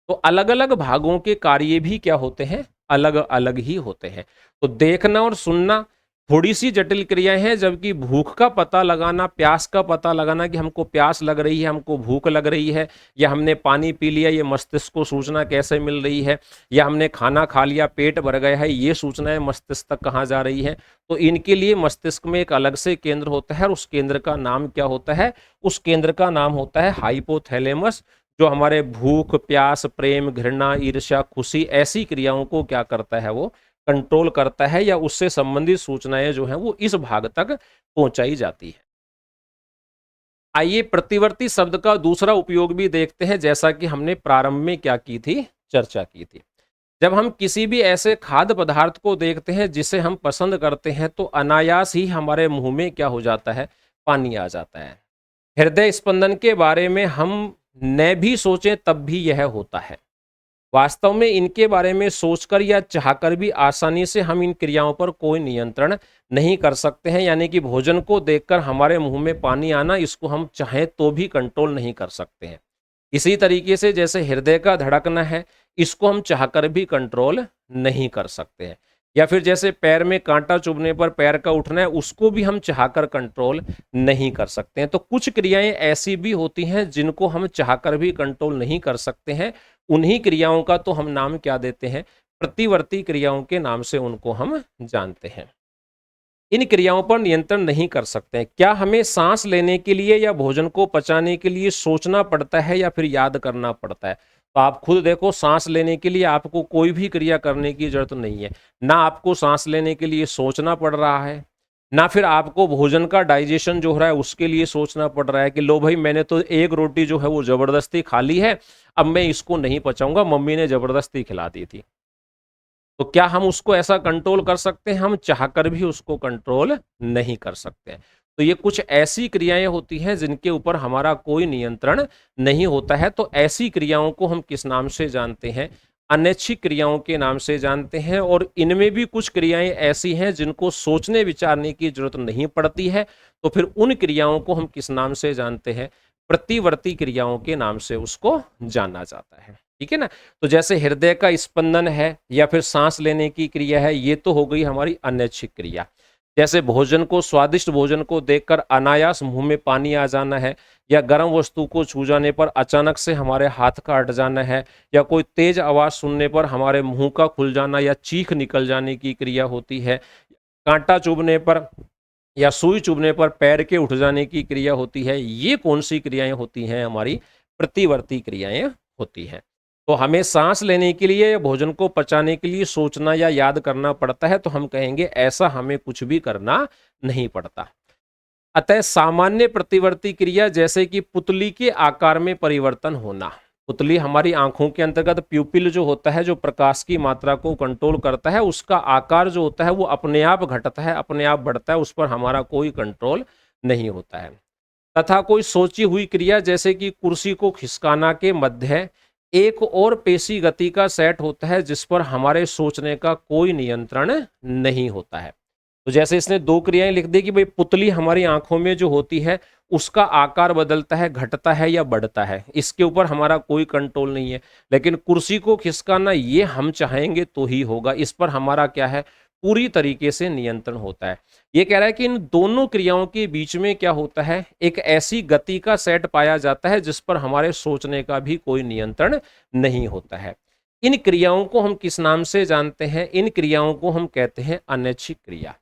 तो अलग अलग भागों के कार्य भी क्या होते हैं, अलग अलग ही होते हैं। तो देखना और सुनना थोड़ी सी जटिल क्रियाएं हैं, जबकि भूख का पता लगाना, प्यास का पता लगाना कि हमको प्यास लग रही है, हमको भूख लग रही है, या हमने पानी पी लिया, ये मस्तिष्क को सूचना कैसे मिल रही है, या हमने खाना खा लिया, पेट भर गया है, ये सूचनाएं मस्तिष्क तक कहाँ जा रही है। तो इनके लिए मस्तिष्क में एक अलग से केंद्र होता है, और उस केंद्र का नाम क्या होता है, उस केंद्र का नाम होता है हाइपोथैलेमस, जो हमारे भूख, प्यास, प्रेम, घृणा, ईर्ष्या, खुशी ऐसी क्रियाओं को क्या करता है, वो कंट्रोल करता है, या उससे संबंधित सूचनाएं जो हैं वो इस भाग तक पहुंचाई जाती है। आइए प्रतिवर्ती शब्द का दूसरा उपयोग भी देखते हैं, जैसा कि हमने प्रारंभ में क्या की थी, चर्चा की थी। जब हम किसी भी ऐसे खाद्य पदार्थ को देखते हैं जिसे हम पसंद करते हैं, तो अनायास ही हमारे मुंह में क्या हो जाता है, पानी आ जाता है। हृदय स्पंदन के बारे में हम न भी सोचें तब भी यह होता है। वास्तव में इनके बारे में सोचकर या चाहकर भी आसानी से हम इन क्रियाओं पर कोई नियंत्रण नहीं कर सकते हैं। यानी कि भोजन को देखकर हमारे मुंह में पानी आना, इसको हम चाहें तो भी कंट्रोल नहीं कर सकते हैं। इसी तरीके से जैसे हृदय का धड़कना है, इसको हम चाहकर भी कंट्रोल नहीं कर सकते हैं। या फिर जैसे पैर में कांटा चुभने पर पैर का उठना है, उसको भी हम चाहकर कंट्रोल नहीं कर सकते हैं। तो कुछ क्रियाएं ऐसी भी होती हैं जिनको हम चाहकर भी कंट्रोल नहीं कर सकते हैं। उन्हीं क्रियाओं का तो हम नाम क्या देते हैं, प्रतिवर्ती क्रियाओं के नाम से उनको हम जानते हैं। इन क्रियाओं पर नियंत्रण नहीं कर सकते हैं। क्या हमें सांस लेने के लिए या भोजन को पचाने के लिए सोचना पड़ता है या फिर याद करना पड़ता है? तो आप खुद देखो, सांस लेने के लिए आपको कोई भी क्रिया करने की जरूरत नहीं है। ना आपको सांस लेने के लिए सोचना पड़ रहा है, ना फिर आपको भोजन का डाइजेशन जो हो रहा है उसके लिए सोचना पड़ रहा है कि लो भाई मैंने तो एक रोटी जो है वो जबरदस्ती खा ली है, अब मैं इसको नहीं पचाऊंगा, मम्मी ने जबरदस्ती खिला दी थी। तो क्या हम उसको ऐसा कंट्रोल कर सकते हैं? हम चाहकर भी उसको कंट्रोल नहीं कर सकते हैं। तो ये कुछ ऐसी क्रियाएं होती हैं जिनके ऊपर हमारा कोई नियंत्रण नहीं होता है। तो ऐसी क्रियाओं को हम किस नाम से जानते हैं? अनैच्छिक क्रियाओं के नाम से जानते हैं। और इनमें भी कुछ क्रियाएं ऐसी हैं जिनको सोचने विचारने की जरूरत नहीं पड़ती है। तो फिर उन क्रियाओं को हम किस नाम से जानते हैं? प्रतिवर्ती क्रियाओं के नाम से उसको जाना जाता है। ठीक है ना। तो जैसे हृदय का स्पंदन है या फिर सांस लेने की क्रिया है, ये तो हो गई हमारी अनैच्छिक क्रिया। जैसे भोजन को, स्वादिष्ट भोजन को देखकर अनायास मुंह में पानी आ जाना है, या गर्म वस्तु को छू जाने पर अचानक से हमारे हाथ का हट जाना है, या कोई तेज आवाज सुनने पर हमारे मुंह का खुल जाना या चीख निकल जाने की क्रिया होती है। कांटा चुभने पर या सुई चुभने पर पैर के उठ जाने की क्रिया होती है। ये कौन सी क्रियाएं होती हैं? हमारी प्रतिवर्ती क्रियाएं होती हैं। तो हमें सांस लेने के लिए या भोजन को पचाने के लिए सोचना या याद करना पड़ता है, तो हम कहेंगे ऐसा हमें कुछ भी करना नहीं पड़ता। अतः सामान्य प्रतिवर्ती क्रिया, जैसे कि पुतली के आकार में परिवर्तन होना। पुतली हमारी आंखों के अंतर्गत प्यूपिल जो होता है, जो प्रकाश की मात्रा को कंट्रोल करता है, उसका आकार जो होता है वो अपने आप घटता है, अपने आप बढ़ता है, उस पर हमारा कोई कंट्रोल नहीं होता है। तथा कोई सोची हुई क्रिया, जैसे कि कुर्सी को खिसकाना के मध्य एक और पेशी गति का सेट होता है जिस पर हमारे सोचने का कोई नियंत्रण नहीं होता है। तो जैसे इसने दो क्रियाएं लिख दी कि भाई पुतली हमारी आंखों में जो होती है उसका आकार बदलता है, घटता है या बढ़ता है, इसके ऊपर हमारा कोई कंट्रोल नहीं है। लेकिन कुर्सी को खिसकाना ये हम चाहेंगे तो ही होगा, इस पर हमारा क्या है, पूरी तरीके से नियंत्रण होता है। ये कह रहा है कि इन दोनों क्रियाओं के बीच में क्या होता है, एक ऐसी गति का सेट पाया जाता है जिस पर हमारे सोचने का भी कोई नियंत्रण नहीं होता है। इन क्रियाओं को हम किस नाम से जानते हैं, इन क्रियाओं को हम कहते हैं अनैच्छिक क्रिया।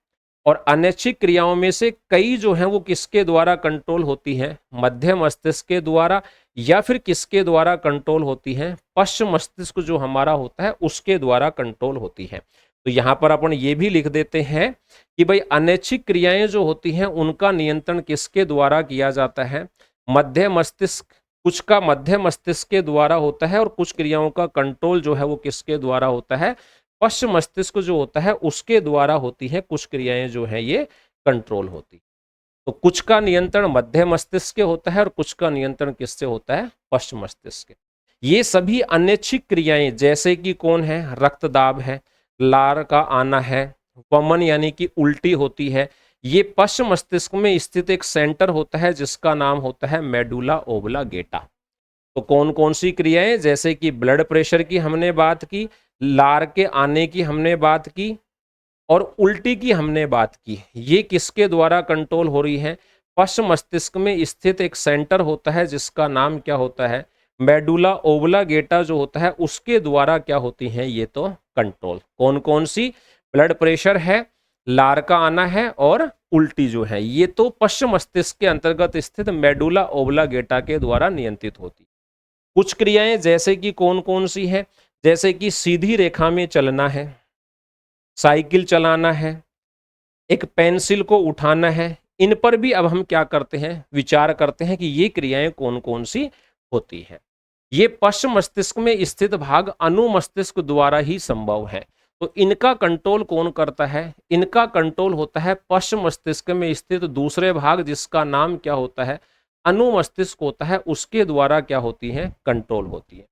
और अनैच्छिक क्रियाओं में से कई जो हैं वो किसके द्वारा कंट्रोल होती हैं, मध्य मस्तिष्क के द्वारा, या फिर किसके द्वारा कंट्रोल होती हैं, पश्च मस्तिष्क जो हमारा होता है उसके द्वारा कंट्रोल होती है। तो यहां पर अपन ये भी लिख देते हैं कि भाई अनैच्छिक क्रियाएं जो होती हैं उनका नियंत्रण किसके द्वारा किया जाता है, मध्य मस्तिष्क, कुछ का मध्य मस्तिष्क के द्वारा होता है और कुछ क्रियाओं का कंट्रोल जो है वो किसके द्वारा होता है, पश्च मस्तिष्क जो होता है उसके द्वारा होती है, कुछ क्रियाएं जो है ये कंट्रोल होती। तो कुछ का नियंत्रण मध्य मस्तिष्क के होता है और कुछ का नियंत्रण किससे होता है, पश्च मस्तिष्क के। ये सभी अनैच्छिक क्रियाएं जैसे कि कौन है, रक्तदाब है, लार का आना है, वमन यानी कि उल्टी होती है, ये पश्च मस्तिष्क में स्थित एक सेंटर होता है जिसका नाम होता है मेडुला ओब्लांगेटा। तो कौन कौन सी क्रियाएं, जैसे कि ब्लड प्रेशर की हमने बात की, लार के आने की हमने बात की और उल्टी की हमने बात की, ये किसके द्वारा कंट्रोल हो रही है, पश्च मस्तिष्क में स्थित एक सेंटर होता है जिसका नाम क्या होता है, मेडुला ओब्लांगेटा जो होता है उसके द्वारा क्या होती हैं ये तो कंट्रोल। कौन कौन सी, ब्लड प्रेशर है, लार का आना है और उल्टी जो है, ये तो पश्च मस्तिष्क के अंतर्गत स्थित मेडुला ओब्लांगेटा के द्वारा नियंत्रित होती। कुछ क्रियाएं जैसे कि कौन कौन सी है, जैसे कि सीधी रेखा में चलना है, साइकिल चलाना है, एक पेंसिल को उठाना है, इन पर भी अब हम क्या करते हैं, विचार करते हैं कि ये क्रियाएं कौन कौन सी होती है। ये पश्च मस्तिष्क में स्थित भाग अनुमस्तिष्क द्वारा ही संभव है। तो इनका कंट्रोल कौन करता है, इनका कंट्रोल होता है पश्च मस्तिष्क में स्थित दूसरे भाग जिसका नाम क्या होता है, अनुमस्तिष्क होता है, उसके द्वारा क्या होती है, कंट्रोल होती है।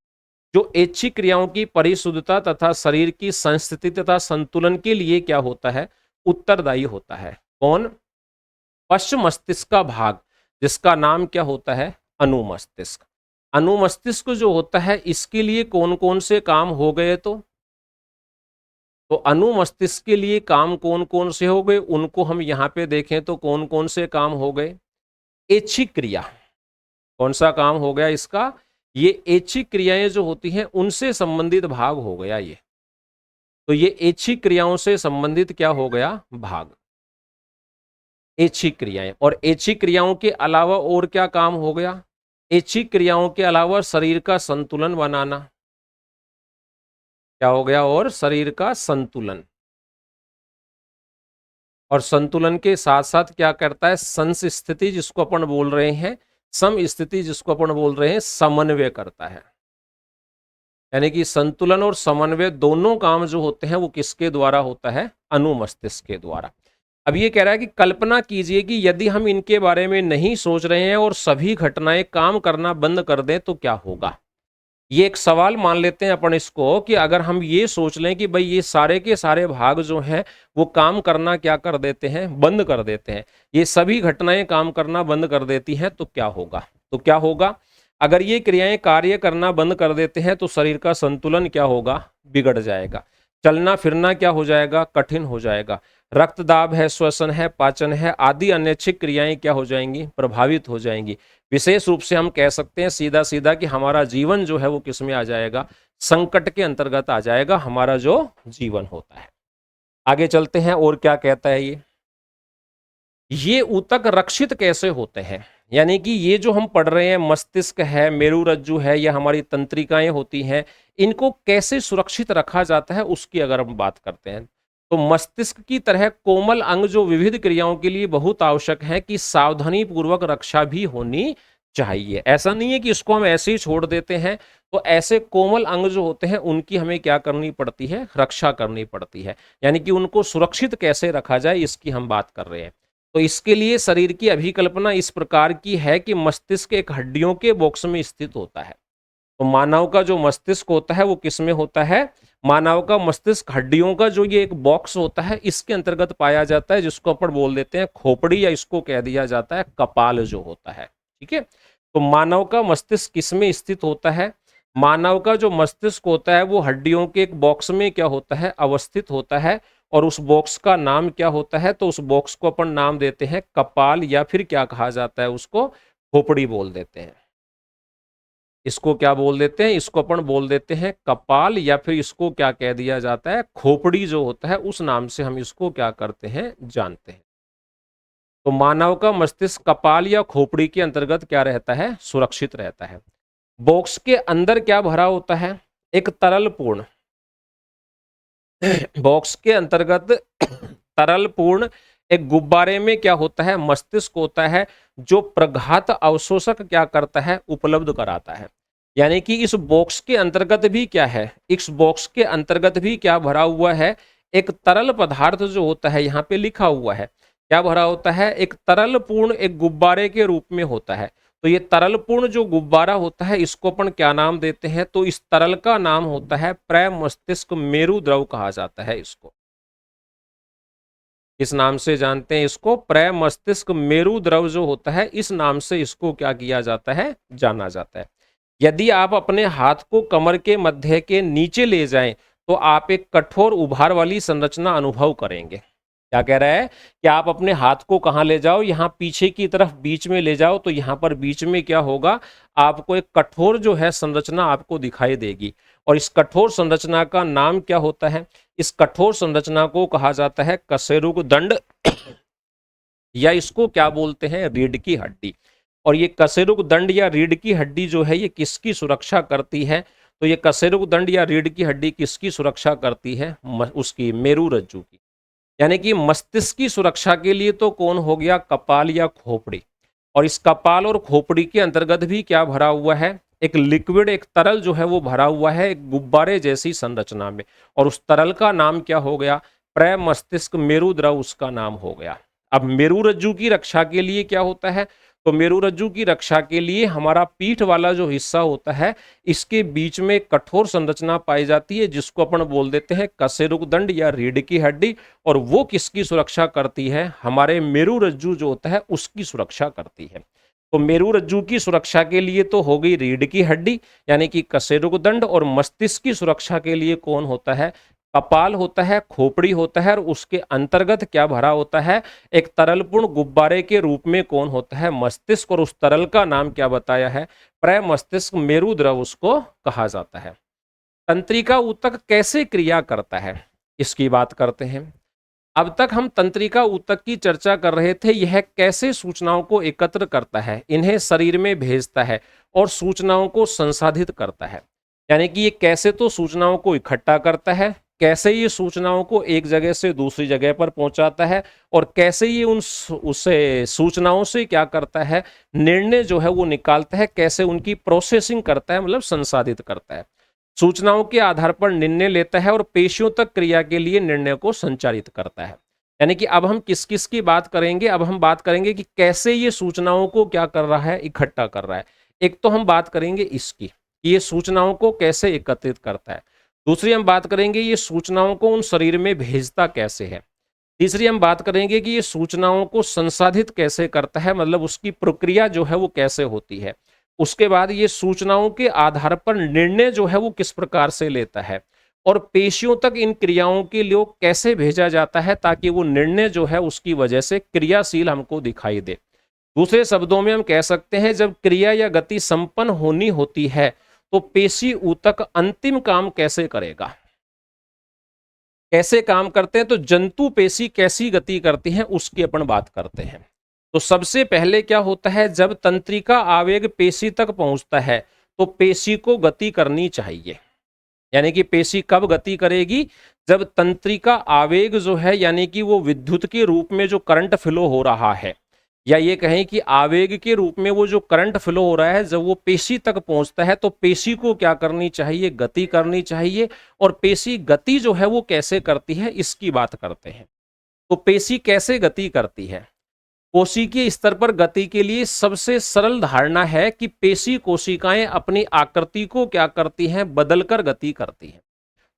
जो ऐच्छिक क्रियाओं की परिशुद्धता तथा शरीर की संस्थिति तथा संतुलन के लिए क्या होता है, उत्तरदायी होता है। कौन, पश्च मस्तिष्क का भाग जिसका नाम क्या होता है, अनुमस्तिष्क। अनुमस्तिष्क जो होता है इसके लिए कौन कौन से काम हो गए, तो अनुमस्तिष्क के लिए काम कौन कौन से हो गए उनको हम यहां पे देखें तो कौन कौन से काम हो गए, ऐच्छिक क्रिया, कौन सा काम हो गया इसका, ये ऐच्छिक क्रियाएं जो होती हैं उनसे संबंधित भाग हो गया ये। तो ये ऐच्छिक क्रियाओं से संबंधित क्या हो गया, भाग, ऐच्छिक क्रियाएं। और ऐच्छिक क्रियाओं के अलावा और क्या काम हो गया, ऐच्छिक क्रियाओं के अलावा शरीर का संतुलन बनाना, क्या हो गया, और शरीर का संतुलन। और संतुलन के साथ साथ क्या करता है, संस स्थिति जिसको अपन बोल रहे हैं, सम स्थिति जिसको अपन बोल रहे हैं, समन्वय करता है। यानी कि संतुलन और समन्वय दोनों काम जो होते हैं वो किसके द्वारा होता है, अनुमस्तिष्क के द्वारा। अब ये कह रहा है कि कल्पना कीजिए कि यदि हम इनके बारे में नहीं सोच रहे हैं और सभी घटनाएं काम करना बंद कर दें तो क्या होगा। ये एक सवाल मान लेते हैं अपन इसको कि अगर हम ये सोच लें कि भाई ये सारे के सारे भाग जो हैं वो काम करना क्या कर देते हैं, बंद कर देते हैं, ये सभी घटनाएं काम करना बंद कर देती हैं तो क्या होगा। तो क्या होगा, अगर ये क्रियाएं कार्य करना बंद कर देते हैं तो शरीर का संतुलन क्या होगा, बिगड़ जाएगा, चलना फिरना क्या हो जाएगा, कठिन हो जाएगा, रक्तदाब है, श्वसन है, पाचन है आदि अनैच्छिक क्रियाएं क्या हो जाएंगी, प्रभावित हो जाएंगी। विशेष रूप से हम कह सकते हैं सीधा सीधा कि हमारा जीवन जो है वो किस में आ जाएगा, संकट के अंतर्गत आ जाएगा हमारा जो जीवन होता है। आगे चलते हैं और क्या कहता है ये ऊतक रक्षित कैसे होते हैं, यानी कि ये जो हम पढ़ रहे हैं मस्तिष्क है, मेरुरज्जु है, या हमारी तंत्रिकाएं होती हैं, इनको कैसे सुरक्षित रखा जाता है उसकी अगर हम बात करते हैं तो मस्तिष्क की तरह कोमल अंग जो विविध क्रियाओं के लिए बहुत आवश्यक है कि सावधानी पूर्वक रक्षा भी होनी चाहिए। ऐसा नहीं है कि इसको हम ऐसे ही छोड़ देते हैं, तो ऐसे कोमल अंग जो होते हैं उनकी हमें क्या करनी पड़ती है, रक्षा करनी पड़ती है, यानी कि उनको सुरक्षित कैसे रखा जाए इसकी हम बात कर रहे हैं। तो इसके लिए शरीर की अभिकल्पना इस प्रकार की है कि मस्तिष्क एक हड्डियों के बॉक्स में स्थित होता है। तो मानव का जो मस्तिष्क होता है वो किस में होता है? मानव का मस्तिष्क हड्डियों का जो ये एक बॉक्स होता है इसके अंतर्गत पाया जाता है, जिसको अपन बोल देते हैं खोपड़ी, या इसको कह दिया जाता है कपाल जो होता है। ठीक है, तो मानव का मस्तिष्क किस में स्थित होता है? मानव का जो मस्तिष्क होता है वो हड्डियों के एक बॉक्स में क्या होता है? अवस्थित होता है। और उस बॉक्स का नाम क्या होता है? तो उस बॉक्स को अपन नाम देते हैं कपाल, या फिर क्या कहा जाता है उसको? खोपड़ी बोल देते हैं। इसको क्या बोल देते हैं? इसको अपन बोल देते हैं कपाल, या फिर इसको क्या कह दिया जाता है? खोपड़ी जो होता है उस नाम से हम इसको क्या करते हैं? जानते हैं। तो मानव का मस्तिष्क कपाल या खोपड़ी के अंतर्गत क्या रहता है? सुरक्षित रहता है। बॉक्स के अंदर क्या भरा होता है? एक तरल पूर्ण। बॉक्स के अंतर्गत तरल पूर्ण एक गुब्बारे में क्या होता है? मस्तिष्क होता है, जो प्रघात अवशोषक क्या करता है? उपलब्ध कराता है। यानी कि इस बॉक्स के अंतर्गत भी क्या है? इस बॉक्स के अंतर्गत भी क्या भरा हुआ है? एक तरल पदार्थ जो होता है, यहाँ पे लिखा हुआ है क्या भरा होता है? एक तरल पूर्ण एक गुब्बारे के रूप में होता है। तो ये तरल पूर्ण जो गुब्बारा होता है इसको अपन क्या नाम देते हैं? तो इस तरल का नाम होता है प्रमस्तिष्क मेरु द्रव कहा जाता है इसको। इस नाम से जानते हैं इसको? प्रमस्तिष्क मेरु द्रव जो होता है इस नाम से इसको क्या किया जाता है? जाना जाता है। यदि आप अपने हाथ को कमर के मध्य के नीचे ले जाएं तो आप एक कठोर उभार वाली संरचना अनुभव करेंगे। क्या कह रहा है? कि आप अपने हाथ को कहां ले जाओ? यहां पीछे की तरफ बीच में ले जाओ, तो यहां पर बीच में क्या होगा? आपको एक कठोर जो है संरचना आपको दिखाई देगी। और इस कठोर संरचना का नाम क्या होता है? इस कठोर संरचना को कहा जाता है कशेरुक दंड, या इसको क्या बोलते हैं? रीढ़ की हड्डी। और ये कशेरुक दंड या रीढ़ की हड्डी जो है ये किसकी सुरक्षा करती है? तो ये कशेरुक दंड या रीढ़ की हड्डी किसकी सुरक्षा करती है? उसकी मेरु रज्जु की। यानी कि मस्तिष्क की सुरक्षा के लिए तो कौन हो गया? कपाल या खोपड़ी। और इस कपाल और खोपड़ी के अंतर्गत भी क्या भरा हुआ है? एक लिक्विड, एक तरल जो है वो भरा हुआ है एक गुब्बारे जैसी संरचना में। और उस तरल का नाम क्या हो गया? प्रमस्तिष्क मेरु द्रव उसका नाम हो गया। अब मेरु रज्जु की रक्षा के लिए क्या होता है? तो मेरु रज्जु की रक्षा के लिए हमारा पीठ वाला जो हिस्सा होता है इसके बीच में एक कठोर संरचना पाई जाती है, जिसको अपन बोल देते हैं कशेरुक दंड या रीढ़ की हड्डी। और वो किसकी सुरक्षा करती है? हमारे मेरु रज्जु जो होता है उसकी सुरक्षा करती है। तो मेरु रज्जु की सुरक्षा के लिए तो हो गई रीढ़ की हड्डी यानी कि कशेरुक दंड, और मस्तिष्क की सुरक्षा के लिए कौन होता है? कपाल होता है, खोपड़ी होता है, और उसके अंतर्गत क्या भरा होता है? एक तरलपूर्ण गुब्बारे के रूप में कौन होता है? मस्तिष्क। और उस तरल का नाम क्या बताया है? प्रमस्तिष्क मेरु द्रव उसको कहा जाता है। तंत्रिका ऊतक कैसे क्रिया करता है, इसकी बात करते हैं। अब तक हम तंत्रिका ऊतक की चर्चा कर रहे थे। यह कैसे सूचनाओं को एकत्र करता है, इन्हें शरीर में भेजता है और सूचनाओं को संसाधित करता है। यानी कि ये कैसे तो सूचनाओं को इकट्ठा करता है, कैसे ये सूचनाओं को एक जगह से दूसरी जगह पर पहुंचाता है, और कैसे ये उसे सूचनाओं से क्या करता है? निर्णय जो है वो निकालता है, कैसे उनकी प्रोसेसिंग करता है, मतलब संसाधित करता है। सूचनाओं के आधार पर निर्णय लेता है और पेशियों तक क्रिया के लिए निर्णय को संचारित करता है। यानी कि अब हम किस किस की बात करेंगे? अब हम बात करेंगे कि कैसे ये सूचनाओं को क्या कर रहा है? इकट्ठा कर रहा है। एक तो हम बात करेंगे इसकी, ये सूचनाओं को कैसे एकत्रित करता है। दूसरी हम बात करेंगे ये सूचनाओं को उन शरीर में भेजता कैसे है। तीसरी हम बात करेंगे कि ये सूचनाओं को संसाधित कैसे करता है, मतलब उसकी प्रक्रिया जो है वो कैसे होती है। उसके बाद ये सूचनाओं के आधार पर निर्णय जो है वो किस प्रकार से लेता है, और पेशियों तक इन क्रियाओं के लिए कैसे भेजा जाता है ताकि वो निर्णय जो है उसकी वजह से क्रियाशील हमको दिखाई दे। दूसरे शब्दों में हम कह सकते हैं जब क्रिया या गति संपन्न होनी होती है तो पेशी ऊतक अंतिम काम कैसे करेगा, कैसे काम करते हैं। तो जंतु पेशी कैसी गति करती हैं उसकी अपन बात करते हैं। तो सबसे पहले क्या होता है? जब तंत्रिका आवेग पेशी तक पहुंचता है तो पेशी को गति करनी चाहिए। यानी कि पेशी कब गति करेगी? जब तंत्रिका आवेग जो है यानी कि वो विद्युत के रूप में जो करंट फ्लो हो रहा है, या ये कहें कि आवेग के रूप में वो जो करंट फ्लो हो रहा है, जब वो पेशी तक पहुंचता है तो पेशी को क्या करनी चाहिए? गति करनी चाहिए। और पेशी गति जो है वो कैसे करती है इसकी बात करते हैं। तो पेशी कैसे गति करती है? कोशिकीय स्तर पर गति के लिए सबसे सरल धारणा है कि पेशी कोशिकाएं अपनी आकृति को क्या करती हैं, बदलकर गति करती हैं।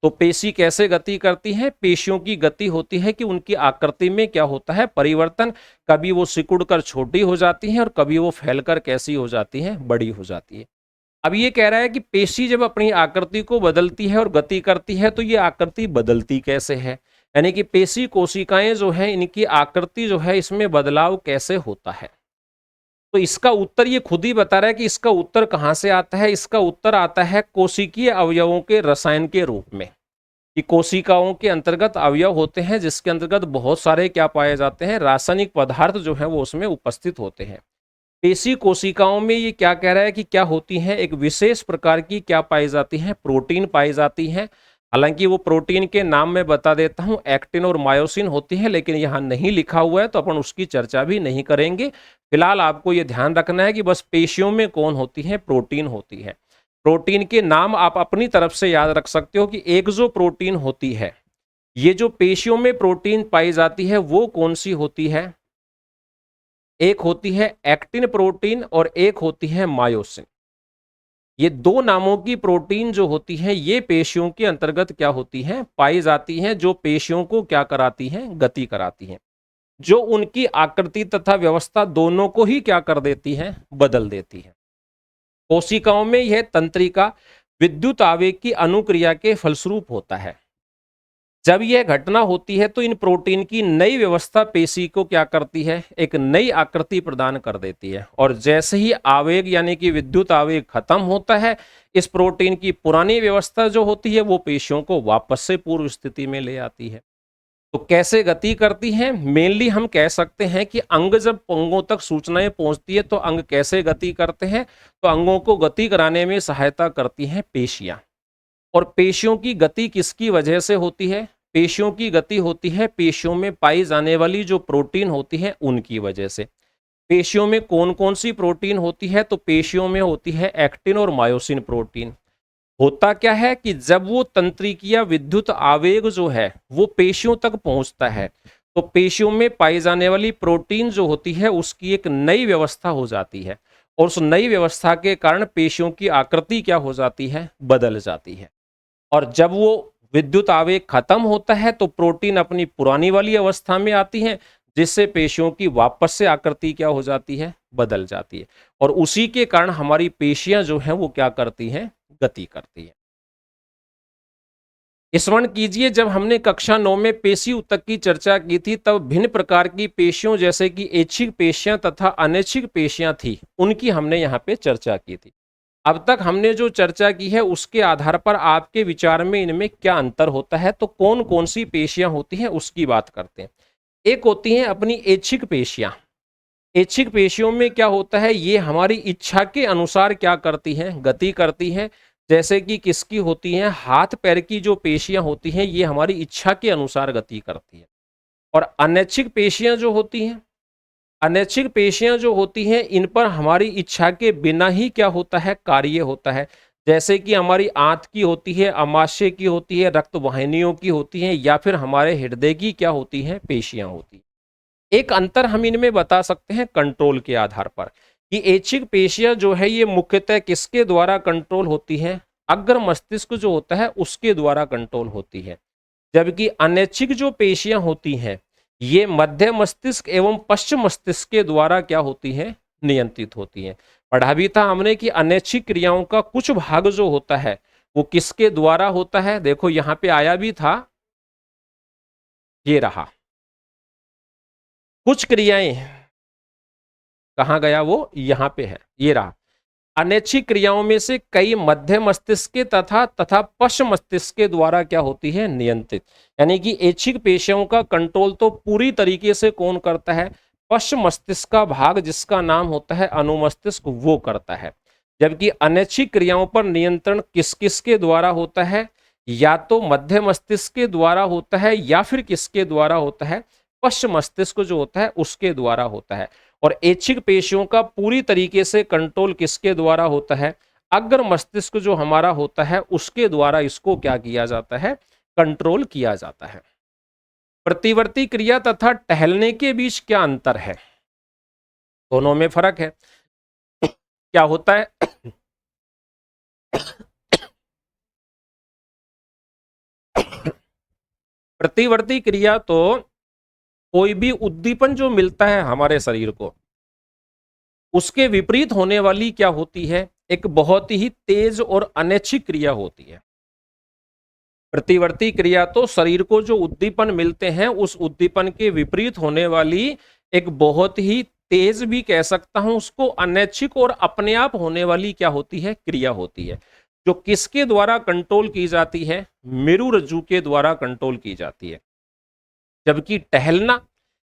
तो पेशी कैसे गति करती हैं? पेशियों की गति होती है कि उनकी आकृति में क्या होता है, परिवर्तन। कभी वो सिकुड़ कर छोटी हो जाती हैं और कभी वो फैलकर कैसी हो जाती हैं, बड़ी हो जाती है। अब ये कह रहा है कि पेशी जब अपनी आकृति को बदलती है और गति करती है तो ये आकृति बदलती कैसे है, यानी कि पेशी कोशिकाएं जो है इनकी आकृति जो है इसमें बदलाव कैसे होता है। तो इसका उत्तर ये खुद ही बता रहा है कि इसका उत्तर कहां से आता है। इसका उत्तर आता है कोशिकीय अवयवों के रसायन के रूप में, कि कोशिकाओं के अंतर्गत अवयव होते हैं जिसके अंतर्गत बहुत सारे क्या पाए जाते हैं, रासायनिक पदार्थ जो है वो उसमें उपस्थित होते हैं। पेशी कोशिकाओं में ये क्या कह रहा है कि क्या होती हैं, एक विशेष प्रकार की क्या पाई जाती हैं, प्रोटीन पाई जाती हैं। हालांकि वो प्रोटीन के नाम में बता देता हूं, एक्टिन और मायोसिन होती है, लेकिन यहाँ नहीं लिखा हुआ है तो अपन उसकी चर्चा भी नहीं करेंगे। फिलहाल आपको ये ध्यान रखना है कि बस पेशियों में कौन होती है, प्रोटीन होती है। प्रोटीन के नाम आप अपनी तरफ से याद रख सकते हो कि एक जो प्रोटीन होती है, ये जो पेशियों में प्रोटीन पाई जाती है वो कौन सी होती है, एक होती है एक्टिन प्रोटीन और एक होती है मायोसिन। ये दो नामों की प्रोटीन जो होती है ये पेशियों के अंतर्गत क्या होती हैं, पाई जाती हैं, जो पेशियों को क्या कराती हैं, गति कराती हैं, जो उनकी आकृति तथा व्यवस्था दोनों को ही क्या कर देती हैं, बदल देती है। कोशिकाओं में यह तंत्रिका विद्युत आवेग की अनुक्रिया के फलस्वरूप होता है। जब यह घटना होती है तो इन प्रोटीन की नई व्यवस्था पेशी को क्या करती है, एक नई आकृति प्रदान कर देती है। और जैसे ही आवेग यानी कि विद्युत आवेग खत्म होता है, इस प्रोटीन की पुरानी व्यवस्था जो होती है वो पेशियों को वापस से पूर्व स्थिति में ले आती है। तो कैसे गति करती हैं, मेनली हम कह सकते हैं कि अंग जब अंगों तक सूचनाएं पहुंचती है तो अंग कैसे गति करते हैं, तो अंगों को गति कराने में सहायता करती हैं पेशियां। और पेशियों की गति किसकी वजह से होती है, पेशियों की गति होती है पेशियों में पाई जाने वाली जो प्रोटीन होती है उनकी वजह से। पेशियों में कौन कौन सी प्रोटीन होती है, तो पेशियों में होती है एक्टिन और मायोसिन प्रोटीन। होता क्या है कि जब वो तंत्रिकीय विद्युत आवेग जो है वो पेशियों तक पहुंचता है तो पेशियों में पाई जाने वाली प्रोटीन जो होती है उसकी एक नई व्यवस्था हो जाती है, और उस नई व्यवस्था के कारण पेशियों की आकृति क्या हो जाती है, बदल जाती है। और जब वो विद्युत आवेग खत्म होता है तो प्रोटीन अपनी पुरानी वाली अवस्था में आती है, जिससे पेशियों की वापस से आकृति क्या हो जाती है, बदल जाती है। और उसी के कारण हमारी पेशियां जो हैं वो क्या करती हैं, गति करती है। स्मरण कीजिए जब हमने कक्षा 9 में पेशी ऊतक की चर्चा की थी तब भिन्न प्रकार की पेशियों जैसे कि ऐच्छिक पेशियां तथा अनैच्छिक पेशियां थी, उनकी हमने यहाँ पे चर्चा की थी। अब तक हमने जो चर्चा की है उसके आधार पर आपके विचार में इनमें क्या अंतर होता है, तो कौन कौन सी पेशियां होती हैं उसकी बात करते हैं। एक होती हैं अपनी ऐच्छिक पेशियां। ऐच्छिक पेशियों में क्या होता है, ये हमारी इच्छा के अनुसार क्या करती हैं, गति करती हैं। जैसे कि किसकी होती हैं, हाथ पैर की जो पेशियां होती हैं ये हमारी इच्छा के अनुसार गति करती है। और अनैच्छिक पेशियां जो होती हैं, अनैच्छिक पेशियां जो होती हैं इन पर हमारी इच्छा के बिना ही क्या होता है, कार्य होता है। जैसे कि हमारी आंत की होती है, अमाशय की होती है, रक्त वाहिनियों की होती है, या फिर हमारे हृदय की क्या होती है, पेशियां होती हैं। एक अंतर हम इनमें बता सकते हैं कंट्रोल के आधार पर कि ऐच्छिक पेशियां जो है ये मुख्यतः किसके द्वारा कंट्रोल होती हैं, अग्र मस्तिष्क जो होता है उसके द्वारा कंट्रोल होती है। जबकि अनैच्छिक जो पेशियां होती हैं ये मध्य मस्तिष्क एवं पश्चिम मस्तिष्क के द्वारा क्या होती हैं, नियंत्रित होती हैं। पढ़ा भी था हमने कि अनैच्छिक क्रियाओं का कुछ भाग जो होता है वो किसके द्वारा होता है, देखो यहाँ पे आया भी था, ये रहा। कुछ क्रियाएं कहाँ गया, वो यहाँ पे है, ये रहा। अनैच्छिक क्रियाओं में से कई मध्य मस्तिष्क के तथा पश्चिम मस्तिष्क के द्वारा क्या होती है, नियंत्रित। यानी कि ऐच्छिक पेशियों का कंट्रोल तो पूरी तरीके से कौन करता है, पश्चिम मस्तिष्क का भाग जिसका नाम होता है अनुमस्तिष्क, वो करता है। जबकि अनैच्छिक क्रियाओं पर नियंत्रण किस किस के द्वारा होता है, या तो मध्य मस्तिष्क के द्वारा होता है या फिर किसके द्वारा होता है, पश्चिम मस्तिष्क जो होता है उसके द्वारा होता है। और ऐच्छिक पेशियों का पूरी तरीके से कंट्रोल किसके द्वारा होता है, अग्र मस्तिष्क जो हमारा होता है उसके द्वारा इसको क्या किया जाता है, कंट्रोल किया जाता है। प्रतिवर्ती क्रिया तथा टहलने के बीच क्या अंतर है, दोनों में फर्क है। क्या होता है? प्रतिवर्ती क्रिया तो कोई भी उद्दीपन जो मिलता है हमारे शरीर को, उसके विपरीत होने वाली क्या होती है? एक बहुत ही तेज और अनैच्छिक क्रिया होती है। प्रतिवर्ती क्रिया तो शरीर को जो उद्दीपन मिलते हैं उस उद्दीपन के विपरीत होने वाली एक बहुत ही तेज भी कह सकता हूं उसको, अनैच्छिक और अपने आप होने वाली क्या होती है? क्रिया होती है, जो किसके द्वारा कंट्रोल की जाती है? मेरुरज्जु के द्वारा कंट्रोल की जाती है। जबकि टहलना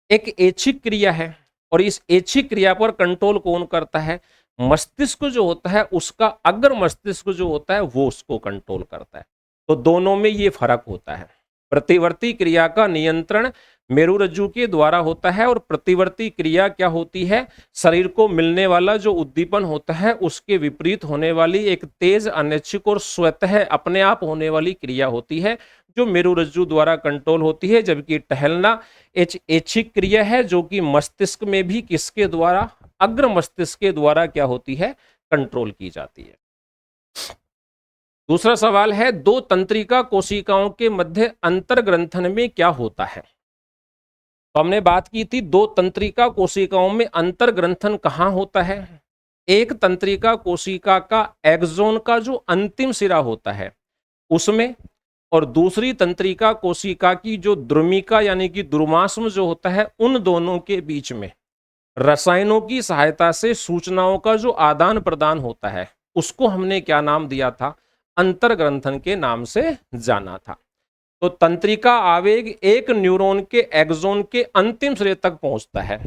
एक ऐच्छिक क्रिया है, और इस ऐच्छिक क्रिया पर कंट्रोल कौन करता है? मस्तिष्क जो होता है उसका, अग्र मस्तिष्क जो होता है वो उसको कंट्रोल करता है। तो दोनों में ये फर्क होता है। प्रतिवर्ती क्रिया का नियंत्रण मेरुरज्जु के द्वारा होता है, और प्रतिवर्ती क्रिया क्या होती है? शरीर को मिलने वाला जो उद्दीपन होता है उसके विपरीत होने वाली एक तेज, अनैच्छिक और स्वतः अपने आप होने वाली क्रिया होती है, जो मेरुरज्जु द्वारा कंट्रोल होती है। जबकि टहलना ऐच्छिक क्रिया है, जो कि मस्तिष्क में भी किसके द्वारा? अग्र मस्तिष्क के द्वारा क्या होती है? कंट्रोल की जाती है। दूसरा सवाल है, दो तंत्रिका कोशिकाओं के मध्य अंतर ग्रंथन में क्या होता है? तो हमने बात की थी दो तंत्रिका कोशिकाओं में अंतर ग्रंथन कहाँ होता है? एक तंत्रिका कोशिका का एक्सोन का जो अंतिम सिरा होता है उसमें, और दूसरी तंत्रिका कोशिका की जो द्रुमिका यानी कि दुर्मास्म जो होता है, उन दोनों के बीच में रसायनों की सहायता से सूचनाओं का जो आदान प्रदान होता है उसको हमने क्या नाम दिया था? अंतर ग्रंथन के नाम से जाना था। तो तंत्रिका आवेग एक न्यूरॉन के एक्सोन के अंतिम सिरे तक पहुंचता है,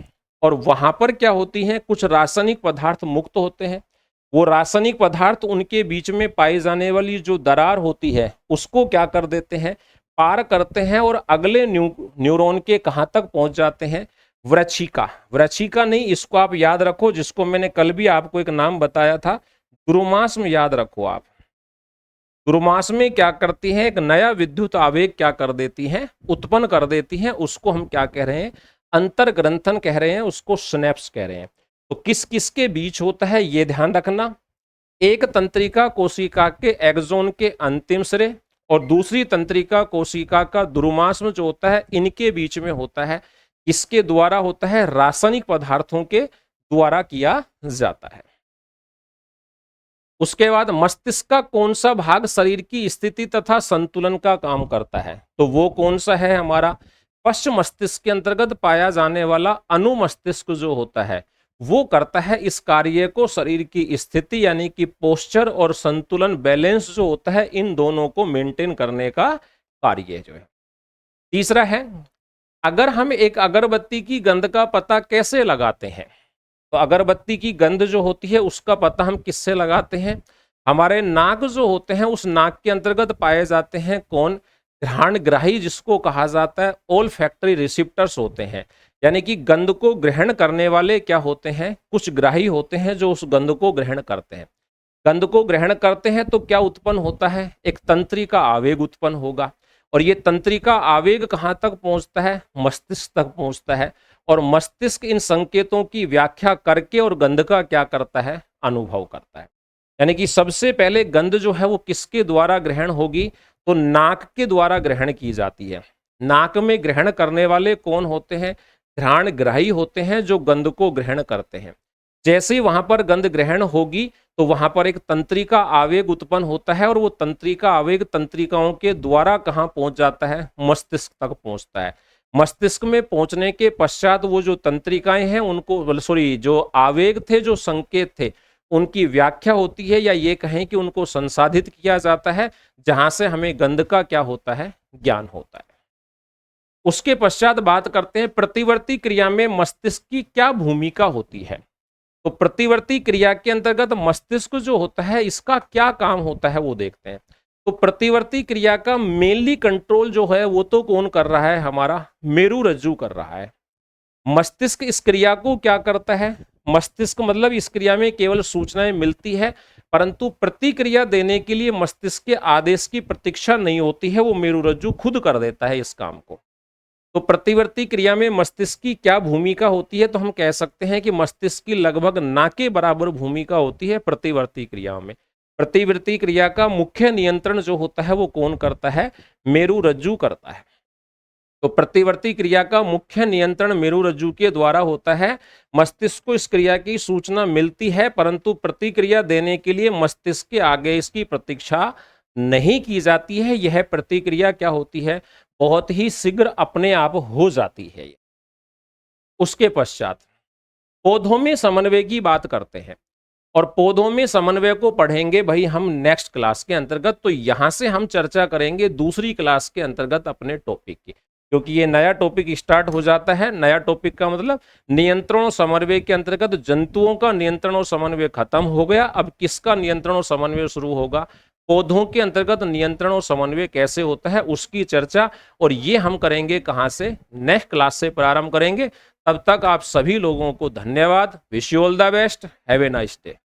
और वहां पर क्या होती हैं? कुछ रासायनिक पदार्थ मुक्त होते हैं। वो रासायनिक पदार्थ उनके बीच में पाई जाने वाली जो दरार होती है उसको क्या कर देते हैं? पार करते हैं, और अगले न्यूरॉन के कहां तक पहुंच जाते हैं? वृच्छिका। वृच्छिका नहीं, इसको आप याद रखो, जिसको मैंने कल भी आपको एक नाम बताया था, दुर्मास्म याद रखो आप। दुर्मास में क्या करती है? एक नया विद्युत आवेग क्या कर देती है? उत्पन्न कर देती है। उसको हम क्या कह रहे हैं? अंतर ग्रंथन कह रहे हैं, उसको स्नेप्स कह रहे हैं। तो किस किस के बीच होता है ये ध्यान रखना। एक तंत्रिका कोशिका के एक्सोन के अंतिम सिरे और दूसरी तंत्रिका कोशिका का दुर्मास्म जो होता है इनके बीच में होता है। इसके द्वारा होता है? रासायनिक पदार्थों के द्वारा किया जाता है। उसके बाद मस्तिष्क का कौन सा भाग शरीर की स्थिति तथा संतुलन का काम करता है? तो वो कौन सा है? हमारा पश्च मस्तिष्क के अंतर्गत पाया जाने वाला अनुमस्तिष्क जो होता है वो करता है इस कार्य को, शरीर की स्थिति यानी कि पोस्चर और संतुलन, बैलेंस जो होता है इन दोनों को मेंटेन करने का कार्य जो है। तीसरा है, अगर हम एक अगरबत्ती की गंध का पता कैसे लगाते हैं? तो अगरबत्ती की गंध जो होती है उसका पता हम किससे लगाते हैं? हमारे नाक जो होते हैं उस नाक के अंतर्गत पाए जाते हैं कौन? घ्राणग्राही, जिसको कहा जाता है ओल फैक्टरी रिसिप्टर्स होते हैं। यानी कि गंध को ग्रहण करने वाले क्या होते हैं? कुछ ग्राही होते हैं जो उस गंध को ग्रहण करते हैं। गंध को ग्रहण करते हैं तो क्या उत्पन्न होता है? एक तंत्रिका आवेग उत्पन्न होगा, और ये तंत्रिका आवेग कहाँ तक पहुंचता है? मस्तिष्क तक पहुंचता है, और मस्तिष्क इन संकेतों की व्याख्या करके और गंध का क्या करता है? अनुभव करता है। यानी कि सबसे पहले गंध जो है वो किसके द्वारा ग्रहण होगी? तो नाक के द्वारा ग्रहण की जाती है। नाक में ग्रहण करने वाले कौन होते हैं? घ्राणग्राही होते हैं जो गंध को ग्रहण करते हैं। जैसे ही वहां पर गंध ग्रहण होगी तो वहां पर एक तंत्रिका आवेग उत्पन्न होता है, और वो तंत्रिका आवेग तंत्रिकाओं के द्वारा कहाँ पहुंच जाता है? मस्तिष्क तक पहुंचता है। मस्तिष्क में पहुंचने के पश्चात वो जो तंत्रिकाएं हैं उनको, सॉरी, जो आवेग थे, जो संकेत थे, उनकी व्याख्या होती है, या ये कहें कि उनको संसाधित किया जाता है, जहां से हमें गंध का क्या होता है? ज्ञान होता है। उसके पश्चात बात करते हैं प्रतिवर्ती क्रिया में मस्तिष्क की क्या भूमिका होती है। तो प्रतिवर्ती क्रिया के अंतर्गत मस्तिष्क जो होता है इसका क्या काम होता है वो देखते हैं। तो प्रतिवर्ती क्रिया का मेनली कंट्रोल जो है वो तो कौन कर रहा है? हमारा मेरुरज्जु कर रहा है। मस्तिष्क इस क्रिया को क्या करता है? मस्तिष्क मतलब इस क्रिया में केवल सूचनाएं मिलती है, परंतु प्रतिक्रिया देने के लिए मस्तिष्क के आदेश की प्रतीक्षा नहीं होती है, वो मेरुरज्जु खुद कर देता है इस काम को। तो प्रतिवर्ती क्रिया में मस्तिष्क की क्या भूमिका होती है, तो हम कह सकते हैं कि मस्तिष्क की लगभग ना के बराबर भूमिका होती है प्रतिवर्ती क्रिया में। प्रतिवर्ती क्रिया का मुख्य नियंत्रण जो होता है वो कौन करता है, मेरुरज्जु करता है। तो प्रतिवर्ती क्रिया का मुख्य नियंत्रण मेरुरज्जु के द्वारा होता है। मस्तिष्क को इस क्रिया की सूचना मिलती है, परंतु प्रतिक्रिया देने के लिए मस्तिष्क के आगे इसकी प्रतीक्षा नहीं की जाती है। यह प्रतिक्रिया क्या होती है, बहुत ही शीघ्र अपने आप हो जाती है। उसके पश्चात पौधों में समन्वय की बात करते हैं, और पौधों में समन्वय को पढ़ेंगे भाई हम नेक्स्ट क्लास के अंतर्गत। तो यहां से हम चर्चा करेंगे दूसरी क्लास के अंतर्गत अपने टॉपिक की, क्योंकि ये नया टॉपिक स्टार्ट हो जाता है। नया टॉपिक का मतलब नियंत्रण और समन्वय के अंतर्गत जंतुओं का नियंत्रण और समन्वय खत्म हो गया, अब किसका नियंत्रण और समन्वय शुरू होगा, पौधों के अंतर्गत नियंत्रण और समन्वय कैसे होता है उसकी चर्चा। और ये हम करेंगे कहां से, नेक्स्ट क्लास से प्रारंभ करेंगे। तब तक आप सभी लोगों को धन्यवाद। Wish you all the best, have a nice day.